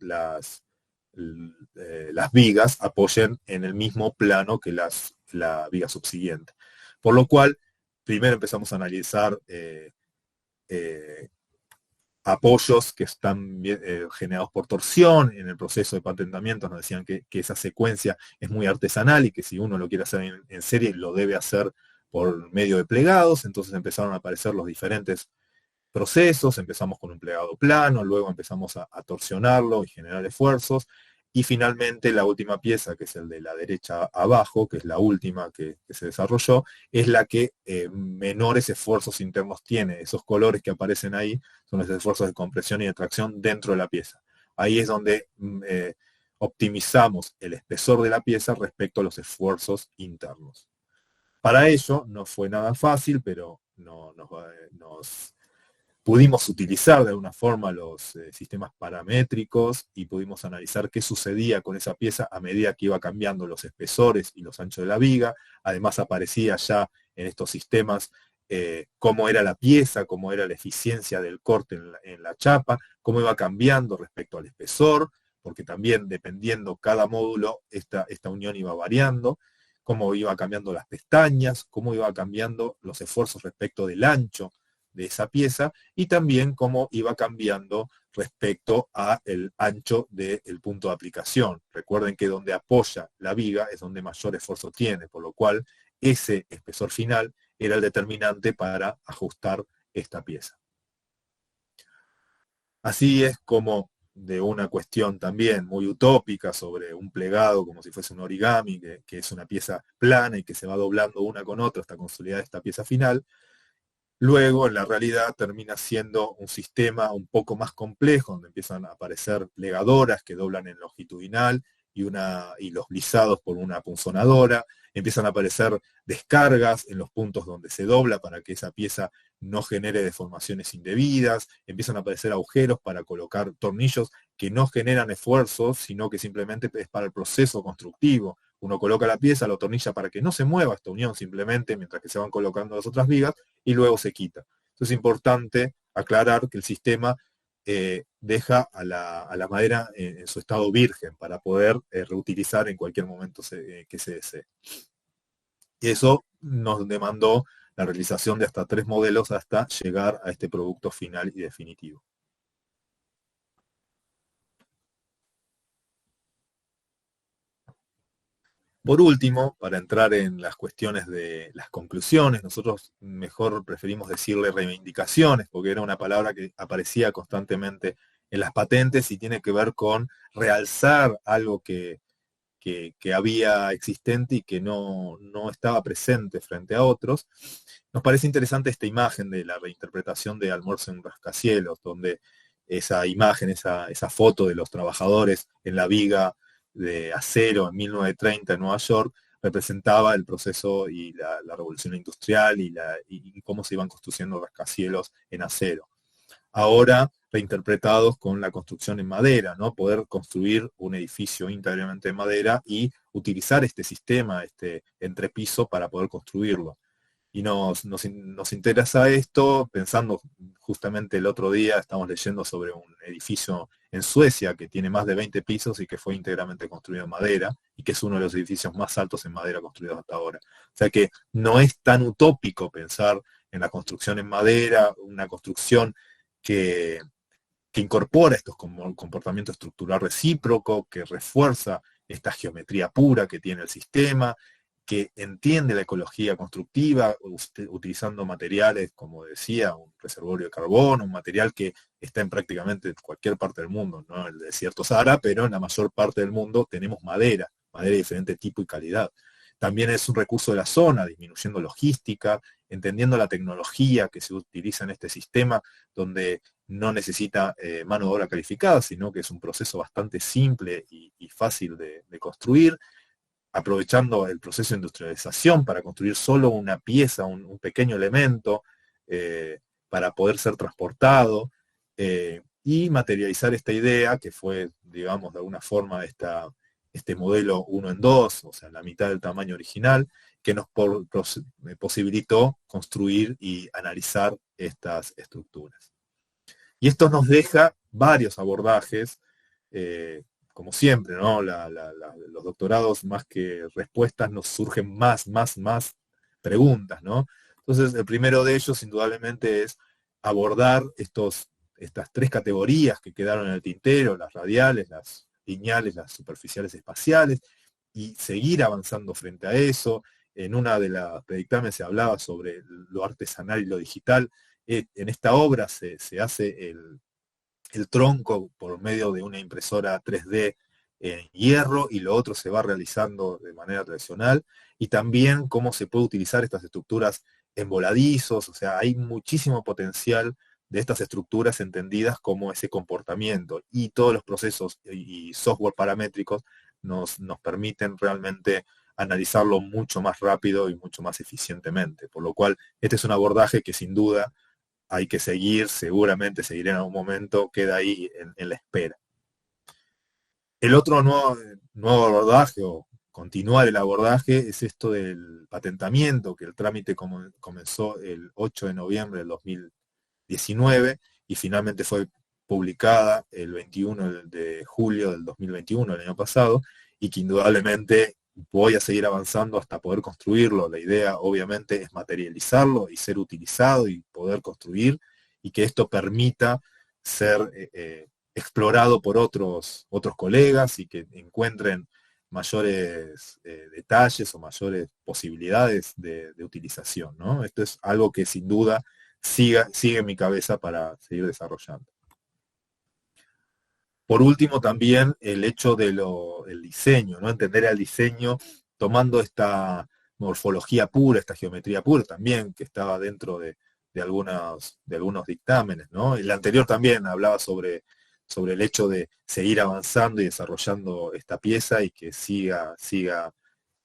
vigas apoyen en el mismo plano que la viga subsiguiente. Por lo cual, primero empezamos a analizar apoyos que están generados por torsión. En el proceso de patentamiento nos decían que esa secuencia es muy artesanal y que si uno lo quiere hacer en serie, lo debe hacer por medio de plegados, entonces empezaron a aparecer los diferentes procesos, empezamos con un plegado plano, luego empezamos a torsionarlo y generar esfuerzos, y finalmente la última pieza, que es el de la derecha abajo, que es la última que se desarrolló, es la que menores esfuerzos internos tiene. Esos colores que aparecen ahí son los esfuerzos de compresión y de tracción dentro de la pieza. Ahí es donde optimizamos el espesor de la pieza respecto a los esfuerzos internos. Para ello no fue nada fácil, pero nos pudimos utilizar de alguna forma los sistemas paramétricos y pudimos analizar qué sucedía con esa pieza a medida que iba cambiando los espesores y los anchos de la viga. Además aparecía ya en estos sistemas cómo era la pieza, cómo era la eficiencia del corte en la chapa, cómo iba cambiando respecto al espesor, porque también dependiendo cada módulo, esta unión iba variando, cómo iba cambiando las pestañas, cómo iba cambiando los esfuerzos respecto del ancho de esa pieza, y también cómo iba cambiando respecto al ancho del punto de aplicación. Recuerden que donde apoya la viga es donde mayor esfuerzo tiene, por lo cual ese espesor final era el determinante para ajustar esta pieza. Así es como, de una cuestión también muy utópica sobre un plegado como si fuese un origami, que es una pieza plana y que se va doblando una con otra hasta consolidar esta pieza final, luego en la realidad termina siendo un sistema un poco más complejo, donde empiezan a aparecer plegadoras que doblan en longitudinal y los lisados por una punzonadora, empiezan a aparecer descargas en los puntos donde se dobla para que esa pieza no genere deformaciones indebidas, empiezan a aparecer agujeros para colocar tornillos que no generan esfuerzos, sino que simplemente es para el proceso constructivo. Uno coloca la pieza, lo atornilla para que no se mueva esta unión simplemente mientras que se van colocando las otras vigas y luego se quita. Entonces es importante aclarar que el sistema deja a la madera en su estado virgen para poder reutilizar en cualquier momento que se desee. Y eso nos demandó la realización de hasta 3 modelos hasta llegar a este producto final y definitivo. Por último, para entrar en las cuestiones de las conclusiones, nosotros mejor preferimos decirle reivindicaciones, porque era una palabra que aparecía constantemente en las patentes y tiene que ver con realzar algo que había existente y que no estaba presente frente a otros. Nos parece interesante esta imagen de la reinterpretación de Almuerzo en Rascacielos, donde esa imagen, esa foto de los trabajadores en la viga de acero en 1930 en Nueva York, representaba el proceso y la revolución industrial y cómo se iban construyendo rascacielos en acero. Ahora reinterpretados con la construcción en madera, ¿no? Poder construir un edificio íntegramente en madera y utilizar este sistema, este entrepiso para poder construirlo. Y nos interesa esto pensando justamente el otro día, estamos leyendo sobre un edificio en Suecia que tiene más de 20 pisos y que fue íntegramente construido en madera y que es uno de los edificios más altos en madera construidos hasta ahora. O sea que no es tan utópico pensar en la construcción en madera, una construcción que incorpora estos comportamientos estructural recíproco, que refuerza esta geometría pura que tiene el sistema, que entiende la ecología constructiva, utilizando materiales, como decía, un reservorio de carbono, un material que está en prácticamente cualquier parte del mundo, no el desierto Sahara, pero en la mayor parte del mundo tenemos madera de diferente tipo y calidad. También es un recurso de la zona, disminuyendo logística, entendiendo la tecnología que se utiliza en este sistema, donde no necesita mano de obra calificada, sino que es un proceso bastante simple y fácil de construir, aprovechando el proceso de industrialización para construir solo una pieza, un pequeño elemento, para poder ser transportado, y materializar esta idea, que fue, digamos, de alguna forma este modelo 1 en 2, o sea, la mitad del tamaño original, que nos posibilitó construir y analizar estas estructuras. Y esto nos deja varios abordajes, como siempre, ¿no? Los doctorados, más que respuestas, nos surgen más preguntas, ¿no? Entonces, el primero de ellos, indudablemente, es abordar estas 3 categorías que quedaron en el tintero: las radiales, las lineales, las superficiales espaciales, y seguir avanzando frente a eso, en una de las predictámenes se hablaba sobre lo artesanal y lo digital. En esta obra se hace el tronco por medio de una impresora 3D en hierro, y lo otro se va realizando de manera tradicional, y también cómo se puede utilizar estas estructuras en voladizos. O sea, hay muchísimo potencial de estas estructuras entendidas como ese comportamiento, y todos los procesos y software paramétricos nos permiten realmente analizarlo mucho más rápido y mucho más eficientemente, por lo cual este es un abordaje que sin duda hay que seguir, seguramente seguiré en algún momento, queda ahí en la espera. El otro nuevo abordaje, o continuar el abordaje, es esto del patentamiento, que el trámite comenzó el 8 de noviembre del 2019 y finalmente fue publicada el 21 de julio del 2021, el año pasado, y que indudablemente voy a seguir avanzando hasta poder construirlo. La idea obviamente es materializarlo y ser utilizado y poder construir, y que esto permita ser explorado por otros colegas y que encuentren mayores detalles o mayores posibilidades de utilización, ¿no? Esto es algo que sin duda sigue en mi cabeza para seguir desarrollando. Por último, también el hecho del diseño, ¿no? Entender el diseño tomando esta morfología pura, esta geometría pura también, que estaba dentro de algunos dictámenes, ¿no? El anterior también hablaba sobre el hecho de seguir avanzando y desarrollando esta pieza y que siga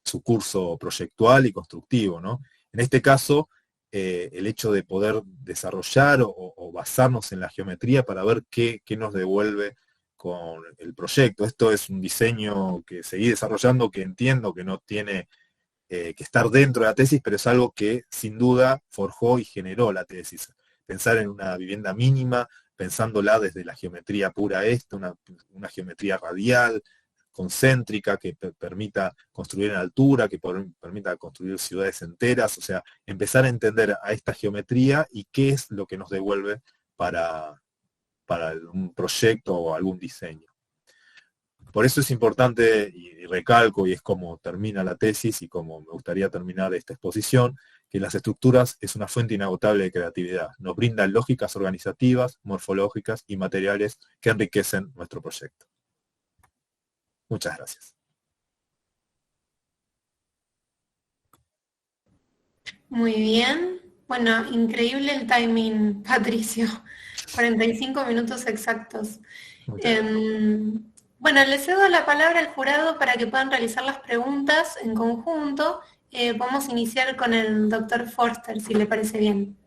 su curso proyectual y constructivo, ¿no? En este caso, el hecho de poder desarrollar o basarnos en la geometría para ver qué nos devuelve con el proyecto. Esto es un diseño que seguí desarrollando, que entiendo que no tiene que estar dentro de la tesis, pero es algo que sin duda forjó y generó la tesis. Pensar en una vivienda mínima, pensándola desde la geometría pura una geometría radial, concéntrica, que permita construir en altura, que permita construir ciudades enteras. O sea, empezar a entender a esta geometría y qué es lo que nos devuelve para un proyecto o algún diseño. Por eso es importante, y recalco, y es como termina la tesis y como me gustaría terminar esta exposición, que las estructuras es una fuente inagotable de creatividad. Nos brindan lógicas organizativas, morfológicas y materiales que enriquecen nuestro proyecto. Muchas gracias. Muy bien. Bueno, increíble el timing, Patricio. 45 minutos exactos. Bueno, le cedo la palabra al jurado para que puedan realizar las preguntas en conjunto. Vamos a iniciar con el doctor Forster, si le parece bien.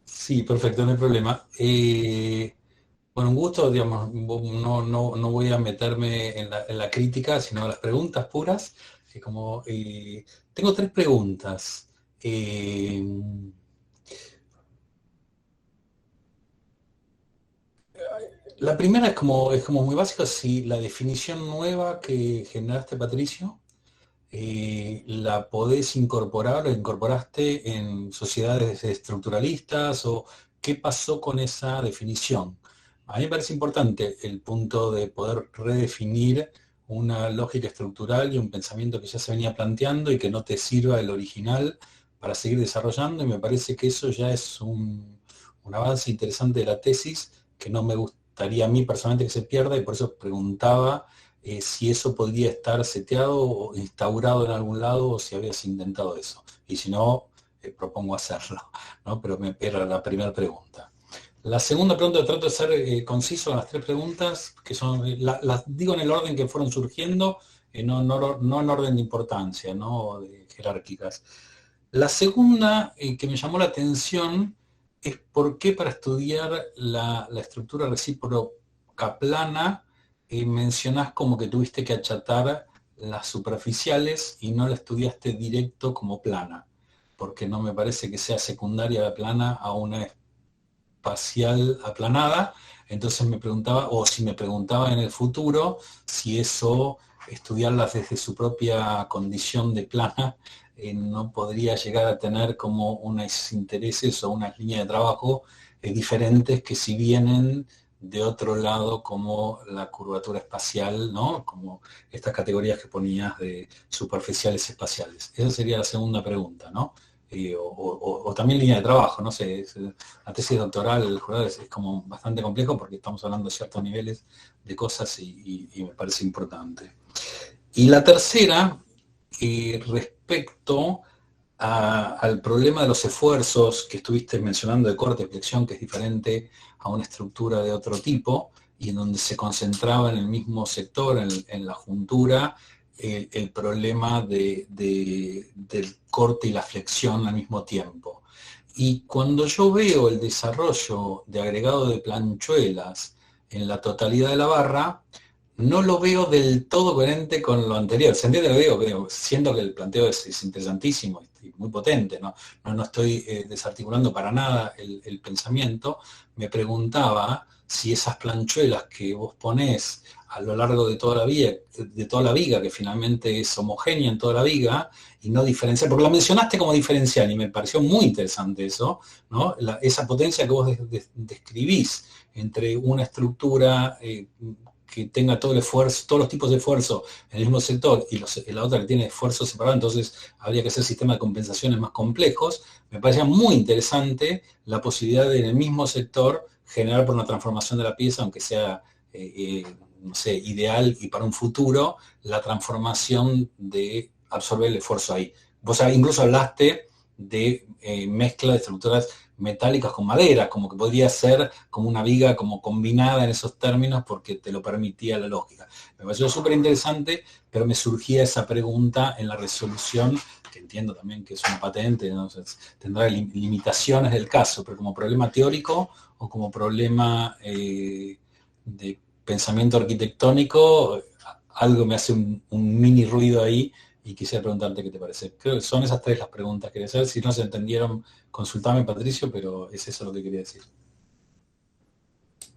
Sí, perfecto, no hay problema. Bueno, un gusto, digamos, no voy a meterme en la crítica, sino en las preguntas puras. Tengo 3 preguntas. La primera es como muy básica, si la definición nueva que generaste, Patricio, la podés incorporar o incorporaste en sociedades estructuralistas, o qué pasó con esa definición. A mí me parece importante el punto de poder redefinir una lógica estructural y un pensamiento que ya se venía planteando y que no te sirva el original para seguir desarrollando, y me parece que eso ya es un avance interesante de la tesis que no me gustaría a mí personalmente que se pierda, y por eso preguntaba si eso podría estar seteado o instaurado en algún lado, o si habías intentado eso. Y si no, propongo hacerlo, ¿no? Pero era la primera pregunta. La segunda pregunta, trato de ser conciso en las 3 preguntas, que son, las digo en el orden que fueron surgiendo, no en orden de importancia, ¿no? Jerárquicas. La segunda que me llamó la atención es por qué para estudiar la estructura recíproca plana mencionás como que tuviste que achatar las superficiales y no la estudiaste directo como plana, porque no me parece que sea secundaria la plana a una espacial aplanada. Entonces me preguntaba, o si me preguntaba en el futuro, si eso, estudiarlas desde su propia condición de plana, no podría llegar a tener como unos intereses o unas líneas de trabajo diferentes, que si vienen de otro lado como la curvatura espacial, ¿no? Como estas categorías que ponías de superficiales espaciales. Esa sería la segunda pregunta, ¿no? O también línea de trabajo, no sé, la tesis doctoral, el jurado es como bastante complejo porque estamos hablando de ciertos niveles de cosas y me parece importante. Y la tercera, respecto al problema de los esfuerzos que estuviste mencionando de corte y flexión, que es diferente a una estructura de otro tipo, y en donde se concentraba en el mismo sector, en la juntura, el problema del corte y la flexión al mismo tiempo. Y cuando yo veo el desarrollo de agregado de planchuelas en la totalidad de la barra, no lo veo del todo coherente con lo anterior. ¿Se entiende lo que digo? Siento que el planteo es interesantísimo y muy potente, ¿no? No estoy desarticulando para nada el pensamiento. Me preguntaba si esas planchuelas que vos ponés a lo largo de toda la viga, que finalmente es homogénea en toda la viga, y no diferencial, porque la mencionaste como diferencial y me pareció muy interesante eso, ¿no? Esa potencia que vos describís entre una estructura que tenga todo el esfuerzo, todos los tipos de esfuerzo en el mismo sector y la otra que tiene esfuerzo separado, entonces habría que hacer sistemas de compensaciones más complejos. Me parecía muy interesante la posibilidad de en el mismo sector generar por una transformación de la pieza, aunque sea, no sé, ideal y para un futuro, la transformación de absorber el esfuerzo ahí. Vos incluso hablaste de mezcla de estructuras metálicas con madera, como que podría ser como una viga como combinada en esos términos porque te lo permitía la lógica. Me pareció súper interesante, pero me surgía esa pregunta en la resolución, que entiendo también que es una patente, ¿no? Tendrá limitaciones del caso, pero como problema teórico o como problema de pensamiento arquitectónico, algo me hace un mini ruido ahí y quisiera preguntarte qué te parece. Creo que son esas tres las preguntas que quería hacer. Si no se entendieron, consultame, Patricio, pero es eso lo que quería decir.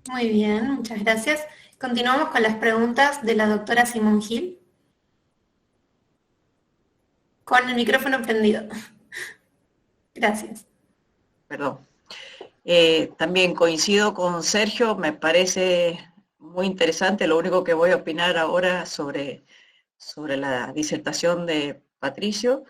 Muy bien, muchas gracias. Continuamos con las preguntas de la doctora Simón Gil. Con el micrófono prendido. Gracias. Perdón. También coincido con Sergio, me parece muy interesante. Lo único que voy a opinar ahora sobre la disertación de Patricio,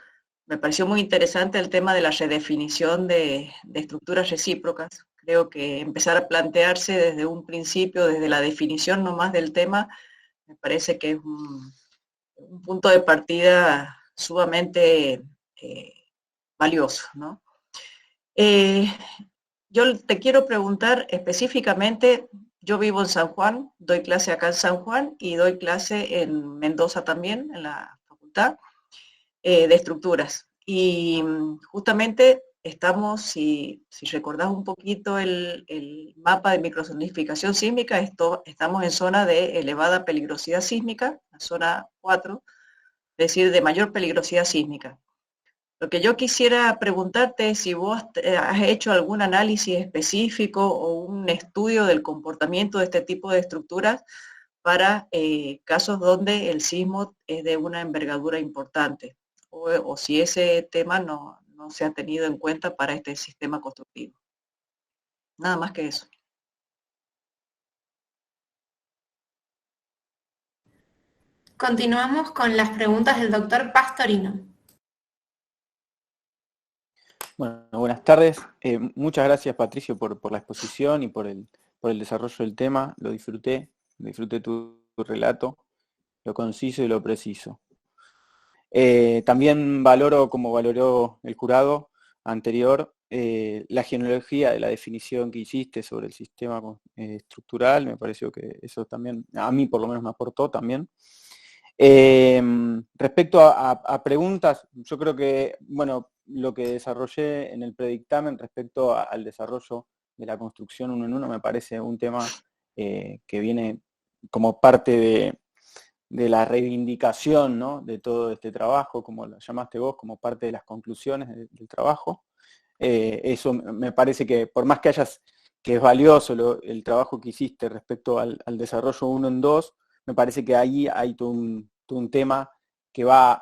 me pareció muy interesante el tema de la redefinición de estructuras recíprocas. Creo que empezar a plantearse desde un principio, desde la definición nomás del tema, me parece que es un punto de partida sumamente valioso, ¿no? Yo te quiero preguntar específicamente, yo vivo en San Juan, doy clase acá en San Juan y doy clase en Mendoza también, en la facultad de estructuras. Y justamente estamos, si recordás un poquito el mapa de microsonificación sísmica, estamos en zona de elevada peligrosidad sísmica, la zona 4, es decir, de mayor peligrosidad sísmica. Lo que yo quisiera preguntarte es si vos has hecho algún análisis específico o un estudio del comportamiento de este tipo de estructuras para casos donde el sismo es de una envergadura importante, o si ese tema no se ha tenido en cuenta para este sistema constructivo. Nada más que eso. Continuamos con las preguntas del doctor Pastorino. Bueno, buenas tardes. Muchas gracias, Patricio, por la exposición y por el desarrollo del tema. Lo disfruté tu relato, lo conciso y lo preciso. También valoro, como valoró el jurado anterior, la genealogía de la definición que hiciste sobre el sistema estructural. Me pareció que eso también, a mí por lo menos me aportó también. Respecto a preguntas, yo creo que, bueno, lo que desarrollé en el predictamen respecto al desarrollo de la construcción uno en uno me parece un tema que viene como parte de la reivindicación, ¿no?, de todo este trabajo, como lo llamaste vos, como parte de las conclusiones del trabajo. Eso me parece que, por más que es valioso el trabajo que hiciste respecto al desarrollo 1 en 2, me parece que ahí hay todo un tema que va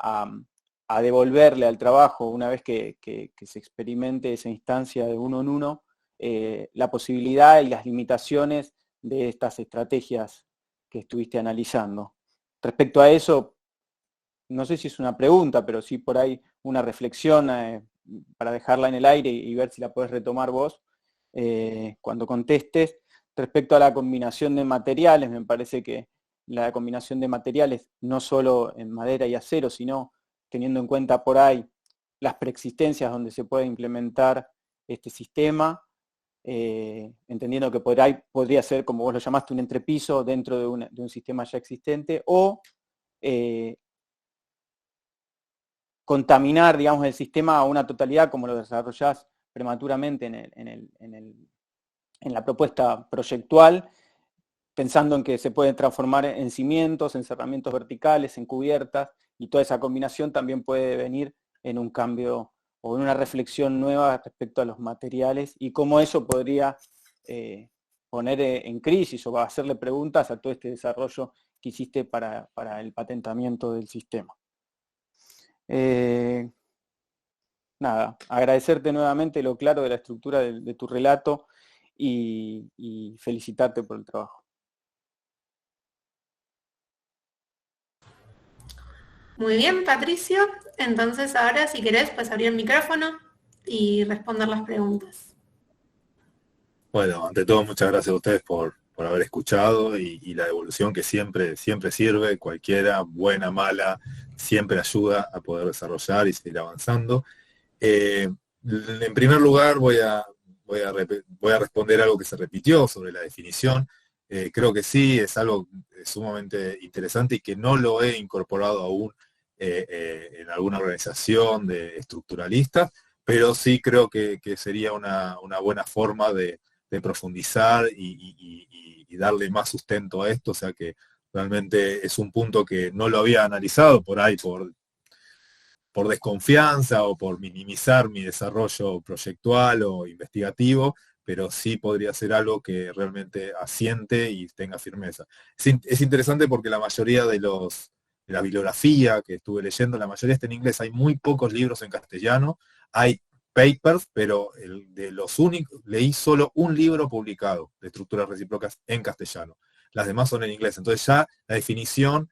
a devolverle al trabajo, una vez que se experimente esa instancia de 1 en 1, la posibilidad y las limitaciones de estas estrategias que estuviste analizando. Respecto a eso, no sé si es una pregunta, pero sí por ahí una reflexión para dejarla en el aire y ver si la podés retomar vos cuando contestes. Respecto a la combinación de materiales, me parece que la combinación de materiales, no solo en madera y acero, sino teniendo en cuenta por ahí las preexistencias donde se puede implementar este sistema, entendiendo que por ahí podría ser, como vos lo llamaste, un entrepiso dentro de un sistema ya existente, o contaminar, digamos, el sistema a una totalidad, como lo desarrollás prematuramente en la propuesta proyectual, pensando en que se puede transformar en cimientos, en cerramientos verticales, en cubiertas, y toda esa combinación también puede venir en un cambio o en una reflexión nueva respecto a los materiales y cómo eso podría poner en crisis o hacerle preguntas a todo este desarrollo que hiciste para el patentamiento del sistema. Nada, agradecerte nuevamente lo claro de la estructura de tu relato y felicitarte por el trabajo. Muy bien, Patricio. Entonces ahora, si querés, pues abrir el micrófono y responder las preguntas. Bueno, ante todo, muchas gracias a ustedes por haber escuchado y la devolución que siempre sirve, cualquiera, buena, mala, siempre ayuda a poder desarrollar y seguir avanzando. En primer lugar, voy a responder algo que se repitió sobre la definición. Creo que sí, es algo sumamente interesante y que no lo he incorporado aún en alguna organización de estructuralistas, pero sí creo que sería una buena forma de profundizar y darle más sustento a esto, o sea que realmente es un punto que no lo había analizado por ahí, por desconfianza o por minimizar mi desarrollo proyectual o investigativo, pero sí podría ser algo que realmente asiente y tenga firmeza. Es interesante porque la mayoría de la bibliografía que estuve leyendo, la mayoría está en inglés, hay muy pocos libros en castellano, hay papers, pero de los únicos, leí solo un libro publicado de estructuras recíprocas en castellano. Las demás son en inglés. Entonces ya la definición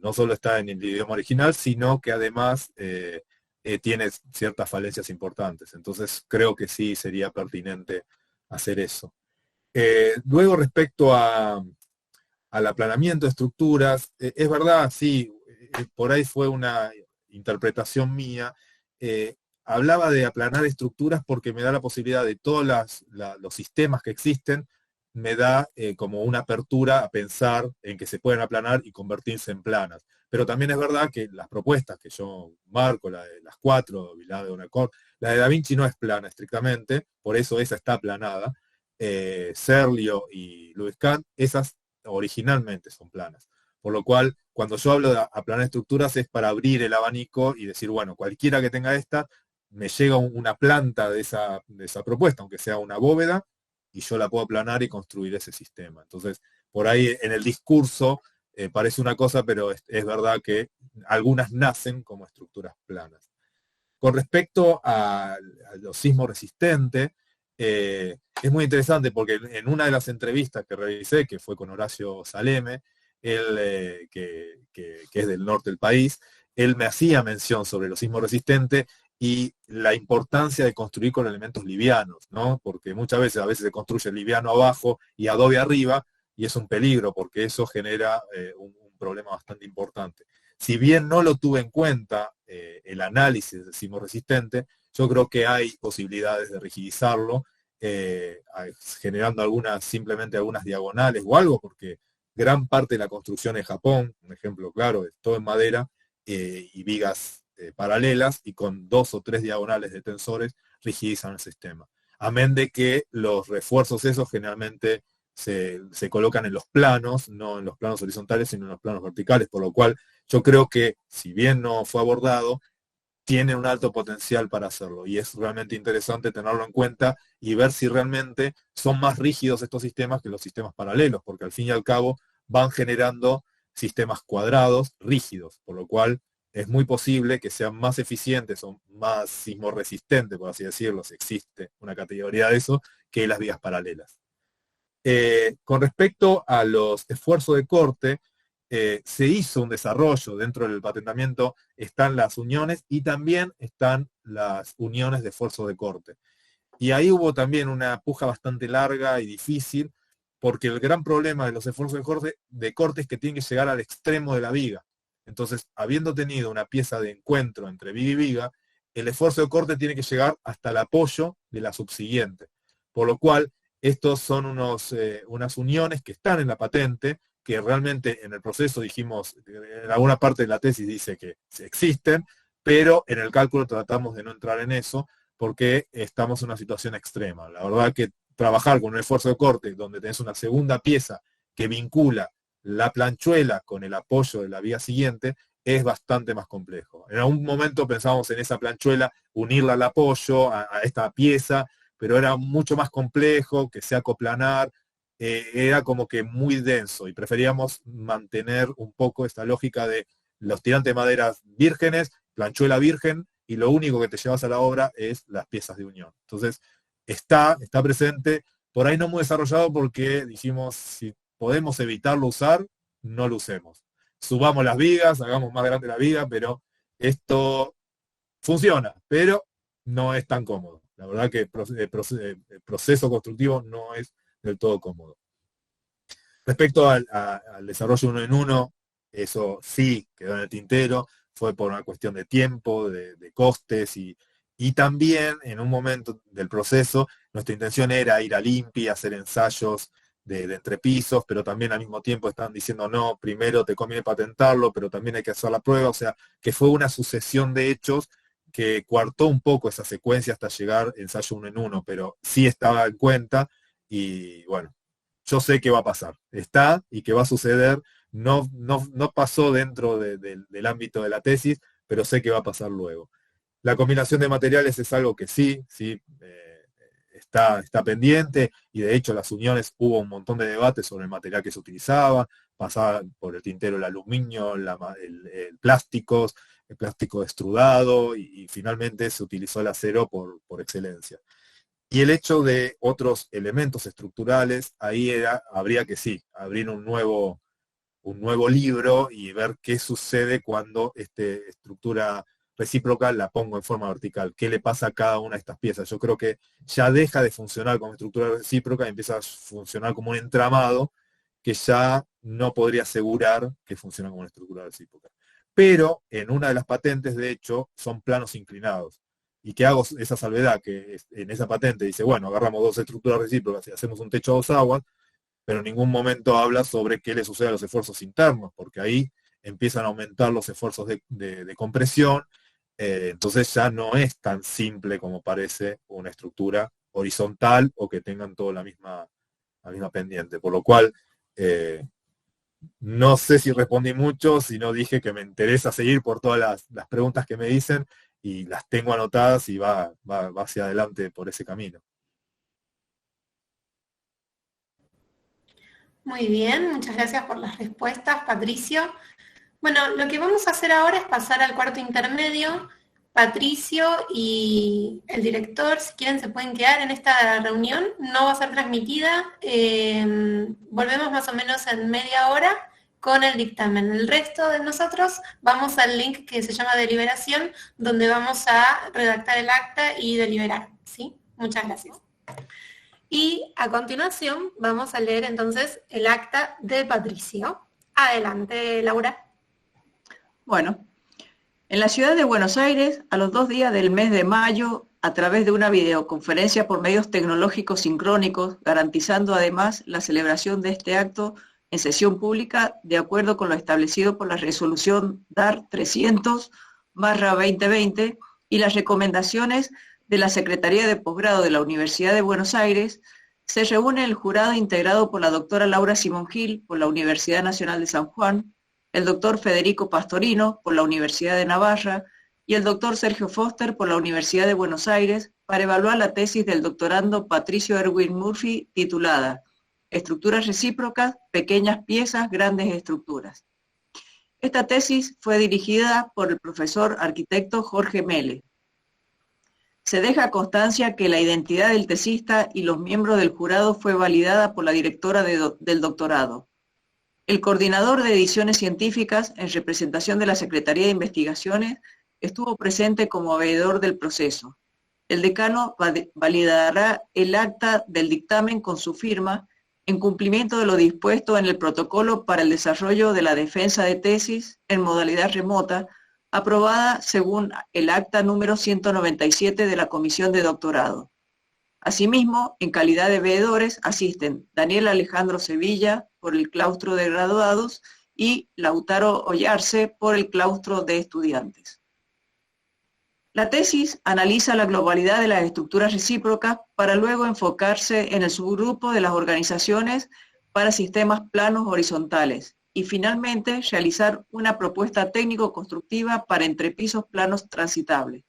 no solo está en el idioma original, sino que además tiene ciertas falencias importantes. Entonces creo que sí sería pertinente hacer eso. Luego respecto al aplanamiento de estructuras, es verdad, sí, por ahí fue una interpretación mía. Hablaba de aplanar estructuras porque me da la posibilidad de todos los sistemas que existen, me da como una apertura a pensar en que se pueden aplanar y convertirse en planas. Pero también es verdad que las propuestas que yo marco, la de las 4, la de Onacor, la de Da Vinci no es plana estrictamente, por eso esa está aplanada. Serlio y Louis Kahn, esas originalmente son planas. Por lo cual, cuando yo hablo de aplanar estructuras es para abrir el abanico y decir, bueno, cualquiera que tenga esta, me llega una planta de esa propuesta, aunque sea una bóveda, y yo la puedo aplanar y construir ese sistema. Entonces, por ahí en el discurso parece una cosa, pero es verdad que algunas nacen como estructuras planas. Con respecto a los sismos resistentes, es muy interesante porque en una de las entrevistas que revisé, que fue con Horacio Saleme, él que es del norte del país, él me hacía mención sobre los sismos resistentes y la importancia de construir con elementos livianos, ¿no? Porque muchas veces, a veces se construye liviano abajo y adobe arriba, y es un peligro porque eso genera un problema bastante importante. Si bien no lo tuve en cuenta el análisis del sismo resistente, yo creo que hay posibilidades de rigidizarlo, generando simplemente algunas diagonales o algo, porque gran parte de la construcción en Japón, un ejemplo claro, es todo en madera y vigas paralelas, y con 2 o 3 diagonales de tensores rigidizan el sistema. Amén de que los refuerzos esos generalmente se colocan en los planos, no en los planos horizontales, sino en los planos verticales, por lo cual yo creo que, si bien no fue abordado, tiene un alto potencial para hacerlo, y es realmente interesante tenerlo en cuenta y ver si realmente son más rígidos estos sistemas que los sistemas paralelos, porque al fin y al cabo van generando sistemas cuadrados rígidos, por lo cual es muy posible que sean más eficientes o más sismorresistentes, por así decirlo, si existe una categoría de eso, que las vías paralelas. Con respecto a los esfuerzos de corte, se hizo un desarrollo dentro del patentamiento, están las uniones y también están las uniones de esfuerzo de corte. Y ahí hubo también una puja bastante larga y difícil, porque el gran problema de los esfuerzos de corte es que tienen que llegar al extremo de la viga. Entonces, habiendo tenido una pieza de encuentro entre viga y viga, el esfuerzo de corte tiene que llegar hasta el apoyo de la subsiguiente. Por lo cual, estos son unas uniones que están en la patente, que realmente en el proceso dijimos, en alguna parte de la tesis dice que existen, pero en el cálculo tratamos de no entrar en eso, porque estamos en una situación extrema. La verdad que trabajar con un esfuerzo de corte donde tenés una segunda pieza que vincula la planchuela con el apoyo de la viga siguiente es bastante más complejo. En algún momento pensábamos en esa planchuela, unirla al apoyo, a esta pieza, pero era mucho más complejo, que sea coplanar, era como que muy denso y preferíamos mantener un poco esta lógica de los tirantes de maderas vírgenes, planchuela virgen, y lo único que te llevas a la obra es las piezas de unión. Entonces, está presente, por ahí no muy desarrollado porque dijimos, si podemos evitarlo usar, no lo usemos. Subamos las vigas, hagamos más grande la viga, pero esto funciona, pero no es tan cómodo. La verdad que el proceso constructivo no es del todo cómodo. Respecto al desarrollo uno en uno, eso sí quedó en el tintero, fue por una cuestión de tiempo, de costes y también en un momento del proceso nuestra intención era ir al INPI, hacer ensayos de entrepisos, pero también al mismo tiempo estaban diciendo no, primero te conviene patentarlo, pero también hay que hacer la prueba, o sea que fue una sucesión de hechos que coartó un poco esa secuencia hasta llegar ensayo uno en uno, pero sí estaba en cuenta y bueno, yo sé que va a pasar, está y que va a suceder. No pasó dentro del ámbito de la tesis, pero sé que va a pasar luego. La combinación de materiales es algo que sí está pendiente, y de hecho las uniones hubo un montón de debates sobre el material que se utilizaba, pasaba por el tintero el aluminio, el plástico extrudado, y finalmente se utilizó el acero por excelencia. Y el hecho de otros elementos estructurales, ahí habría que sí, abrir un nuevo libro y ver qué sucede cuando esta estructura recíproca la pongo en forma vertical, qué le pasa a cada una de estas piezas. Yo creo que ya deja de funcionar como estructura recíproca y empieza a funcionar como un entramado que ya no podría asegurar que funciona como una estructura recíproca. Pero en una de las patentes, de hecho, son planos inclinados. ¿Y que hago esa salvedad? Que en esa patente dice, bueno, agarramos dos estructuras recíprocas y hacemos un techo a dos aguas, pero en ningún momento habla sobre qué le sucede a los esfuerzos internos, porque ahí empiezan a aumentar los esfuerzos de compresión, entonces ya no es tan simple como parece una estructura horizontal o que tengan toda la misma pendiente, por lo cual no sé si respondí mucho, si no dije que me interesa seguir por todas las preguntas que me dicen y las tengo anotadas y va hacia adelante por ese camino. Muy bien, muchas gracias por las respuestas, Patricio. Bueno, lo que vamos a hacer ahora es pasar al cuarto intermedio. Patricio y el director, si quieren, se pueden quedar en esta reunión. No va a ser transmitida. Volvemos más o menos en media hora con el dictamen. El resto de nosotros vamos al link que se llama deliberación, donde vamos a redactar el acta y deliberar. ¿Sí? Muchas gracias. Y a continuación vamos a leer entonces el acta de Patricio. Adelante, Laura. Bueno, en la ciudad de Buenos Aires, a los 2 días del mes de mayo, a través de una videoconferencia por medios tecnológicos sincrónicos, garantizando además la celebración de este acto en sesión pública de acuerdo con lo establecido por la resolución DAR 300/2020 y las recomendaciones de la Secretaría de Posgrado de la Universidad de Buenos Aires, se reúne el jurado integrado por la doctora Laura Simón Gil, por la Universidad Nacional de San Juan, el doctor Federico Pastorino, por la Universidad de Navarra, y el doctor Sergio Foster, por la Universidad de Buenos Aires, para evaluar la tesis del doctorando Patricio Erwin Murphy, titulada Estructuras recíprocas, pequeñas piezas, grandes estructuras. Esta tesis fue dirigida por el profesor arquitecto Jorge Mele. Se deja constancia que la identidad del tesista y los miembros del jurado fue validada por la directora del doctorado. El coordinador de ediciones científicas, en representación de la Secretaría de Investigaciones, estuvo presente como veedor del proceso. El decano validará el acta del dictamen con su firma en cumplimiento de lo dispuesto en el protocolo para el desarrollo de la defensa de tesis en modalidad remota, aprobada según el acta número 197 de la Comisión de Doctorado. Asimismo, en calidad de veedores asisten Daniel Alejandro Sevilla por el claustro de graduados y Lautaro Ollarse por el claustro de estudiantes. La tesis analiza la globalidad de las estructuras recíprocas para luego enfocarse en el subgrupo de las organizaciones para sistemas planos horizontales y finalmente realizar una propuesta técnico-constructiva para entrepisos planos transitables.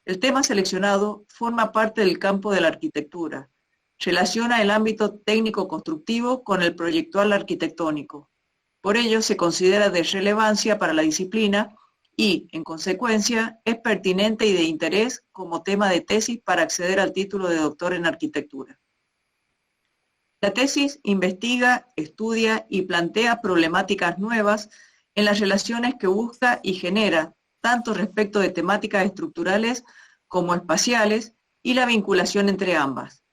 El tema seleccionado forma parte del campo de la arquitectura. Relaciona el ámbito técnico-constructivo con el proyectual arquitectónico. Por ello se considera de relevancia para la disciplina y, en consecuencia, es pertinente y de interés como tema de tesis para acceder al título de doctor en arquitectura. La tesis investiga, estudia y plantea problemáticas nuevas en las relaciones que busca y genera, tanto respecto de temáticas estructurales como espaciales, y la vinculación entre ambas.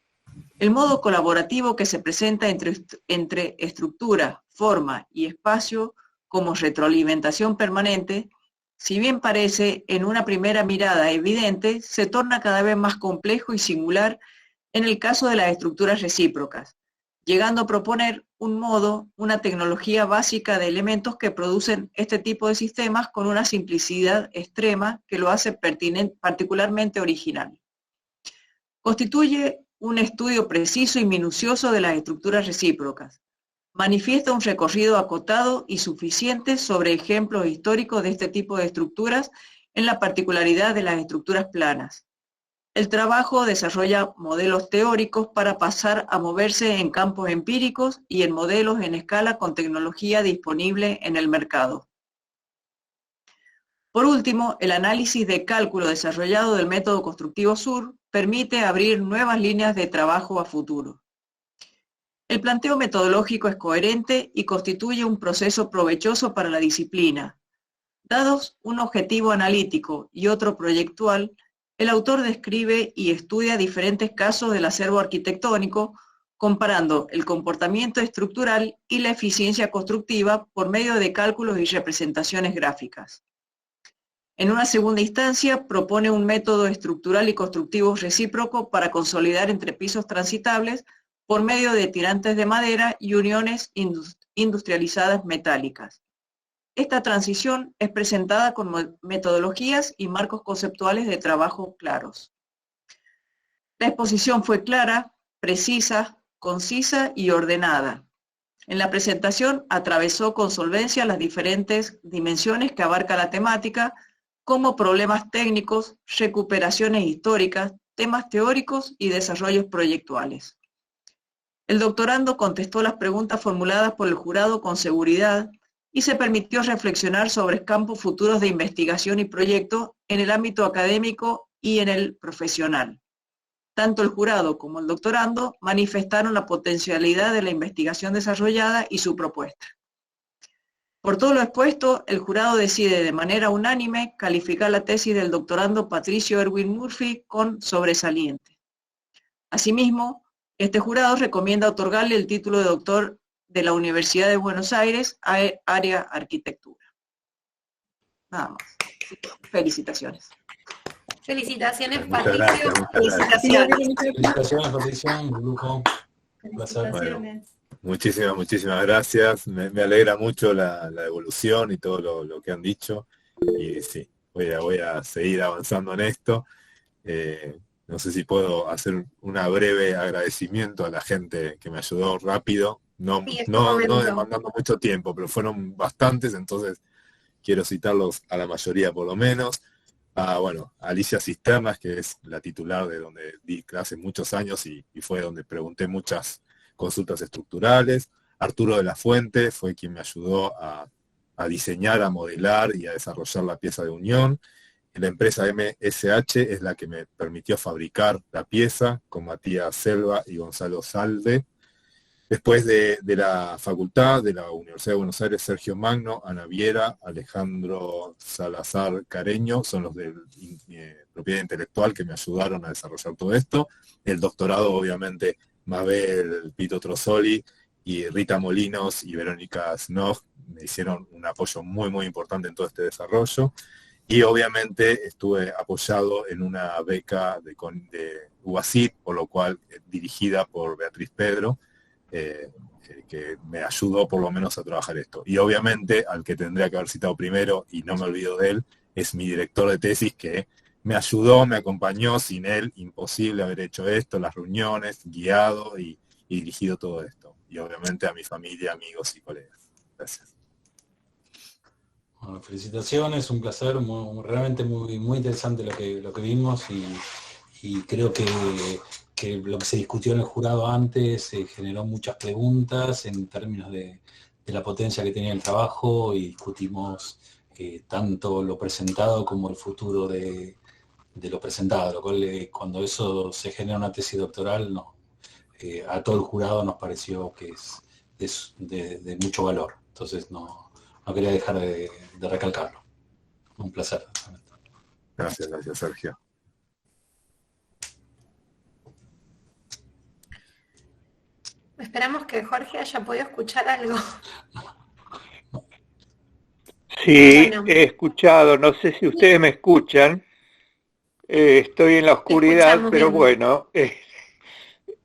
El modo colaborativo que se presenta entre estructura, forma y espacio como retroalimentación permanente, si bien parece en una primera mirada evidente, se torna cada vez más complejo y singular en el caso de las estructuras recíprocas, llegando a proponer un modo, una tecnología básica de elementos que producen este tipo de sistemas con una simplicidad extrema que lo hace particularmente original. Constituye un estudio preciso y minucioso de las estructuras recíprocas. Manifiesta un recorrido acotado y suficiente sobre ejemplos históricos de este tipo de estructuras en la particularidad de las estructuras planas. El trabajo desarrolla modelos teóricos para pasar a moverse en campos empíricos y en modelos en escala con tecnología disponible en el mercado. Por último, el análisis de cálculo desarrollado del método constructivo SUR permite abrir nuevas líneas de trabajo a futuro. El planteo metodológico es coherente y constituye un proceso provechoso para la disciplina. Dados un objetivo analítico y otro proyectual, el autor describe y estudia diferentes casos del acervo arquitectónico, comparando el comportamiento estructural y la eficiencia constructiva por medio de cálculos y representaciones gráficas. En una segunda instancia, propone un método estructural y constructivo recíproco para consolidar entrepisos transitables por medio de tirantes de madera y uniones industrializadas metálicas. Esta transición es presentada con metodologías y marcos conceptuales de trabajo claros. La exposición fue clara, precisa, concisa y ordenada. En la presentación atravesó con solvencia las diferentes dimensiones que abarca la temática, como problemas técnicos, recuperaciones históricas, temas teóricos y desarrollos proyectuales. El doctorando contestó las preguntas formuladas por el jurado con seguridad y se permitió reflexionar sobre campos futuros de investigación y proyecto en el ámbito académico y en el profesional. Tanto el jurado como el doctorando manifestaron la potencialidad de la investigación desarrollada y su propuesta. Por todo lo expuesto, el jurado decide de manera unánime calificar la tesis del doctorando Patricio Erwin Murphy con sobresaliente. Asimismo, este jurado recomienda otorgarle el título de doctor de la Universidad de Buenos Aires, área arquitectura. Nada más. Felicitaciones. Felicitaciones, Muchas Patricio. gracias, muchas gracias. Felicitaciones, Patricia, un lujo. Un placer. Felicitaciones. Muchísimas gracias. Me alegra mucho la evolución y todo lo que han dicho. Y sí, voy a seguir avanzando en esto. No sé si puedo hacer una breve agradecimiento a la gente que me ayudó rápido. No demandando mucho tiempo, pero fueron bastantes, entonces quiero citarlos a la mayoría por lo menos. Bueno, Alicia Cisternas, que es la titular de donde di clase muchos años y fue donde pregunté muchas consultas estructurales. Arturo de la Fuente fue quien me ayudó a diseñar, a modelar y a desarrollar la pieza de unión. La empresa MSH es la que me permitió fabricar la pieza, con Matías Selva y Gonzalo Salve. Después de la facultad de la Universidad de Buenos Aires, Sergio Magno, Ana Viera, Alejandro Salazar Careño, son los de propiedad intelectual que me ayudaron a desarrollar todo esto. El doctorado, obviamente, Mabel Pito Trozzoli y Rita Molinos y Verónica Snog me hicieron un apoyo muy, muy importante en todo este desarrollo. Y obviamente estuve apoyado en una beca de UASIT, por lo cual dirigida por Beatriz Pedro, que me ayudó por lo menos a trabajar esto. Y obviamente al que tendría que haber citado primero, y no me olvido de él, es mi director de tesis que me ayudó, me acompañó. Sin él, imposible haber hecho esto, las reuniones, guiado y dirigido todo esto. Y obviamente a mi familia, amigos y colegas. Gracias. Bueno, felicitaciones, un placer, realmente muy interesante lo que vimos y creo que lo que se discutió en el jurado antes generó muchas preguntas en términos de la potencia que tenía el trabajo y discutimos tanto lo presentado como el futuro de lo presentado, lo cual cuando eso se genera una tesis doctoral, a todo el jurado nos pareció que es de mucho valor. Entonces no quería dejar de recalcarlo. Un placer. Gracias, Sergio. Esperamos que Jorge haya podido escuchar algo. Sí, Bueno. he escuchado, no sé si ustedes me escuchan. Estoy en la oscuridad, pero bien. bueno,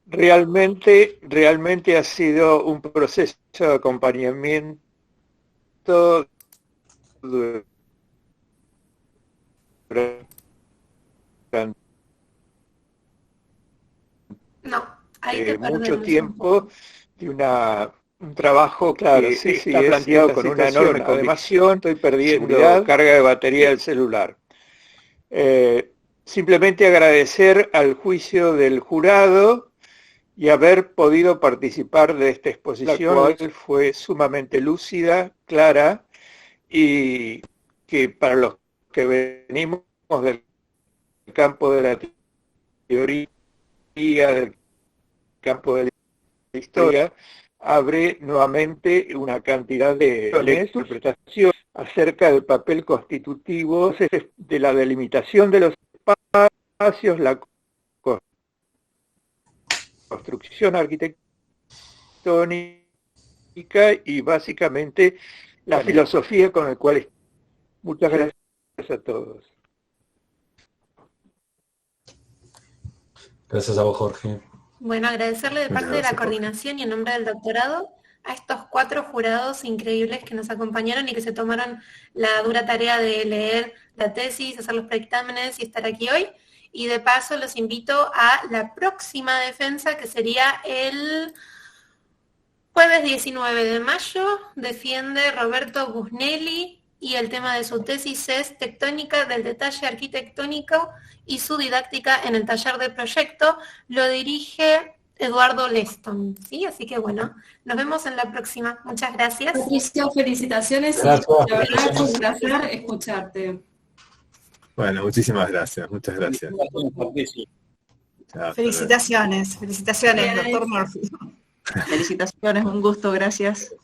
realmente ha sido un proceso de acompañamiento No, ahí te mucho perdemos tiempo de un trabajo que está planteado con una enorme convicción. Estoy perdiendo carga de batería del celular. Simplemente agradecer al juicio del jurado y haber podido participar de esta exposición, la cual fue sumamente lúcida, clara, y que para los que venimos del campo de la teoría, del campo de la historia, abre nuevamente una cantidad de interpretación acerca del papel constitutivo de la delimitación de los espacios, la construcción arquitectónica y básicamente la filosofía con la cual. Muchas gracias a todos. Gracias a vos, Jorge. Bueno, agradecerle de parte de la coordinación y en nombre del doctorado a estos 4 jurados increíbles que nos acompañaron y que se tomaron la dura tarea de leer la tesis, hacer los predictámenes y estar aquí hoy. Y de paso los invito a la próxima defensa, que sería el jueves 19 de mayo. Defiende Roberto Busnelli y el tema de su tesis es Tectónica del detalle arquitectónico y su didáctica en el taller de proyecto. Lo dirige Eduardo Leston, ¿sí? Así que bueno, nos vemos en la próxima. Muchas gracias. Patricio, felicitaciones. Gracias. La verdad es un placer escucharte. Bueno, muchísimas gracias, muchas gracias. Felicitaciones, doctor Murphy. Felicitaciones, un gusto, gracias.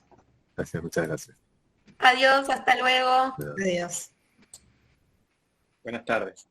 Gracias, muchas gracias. Adiós, hasta luego. Adiós. Buenas tardes.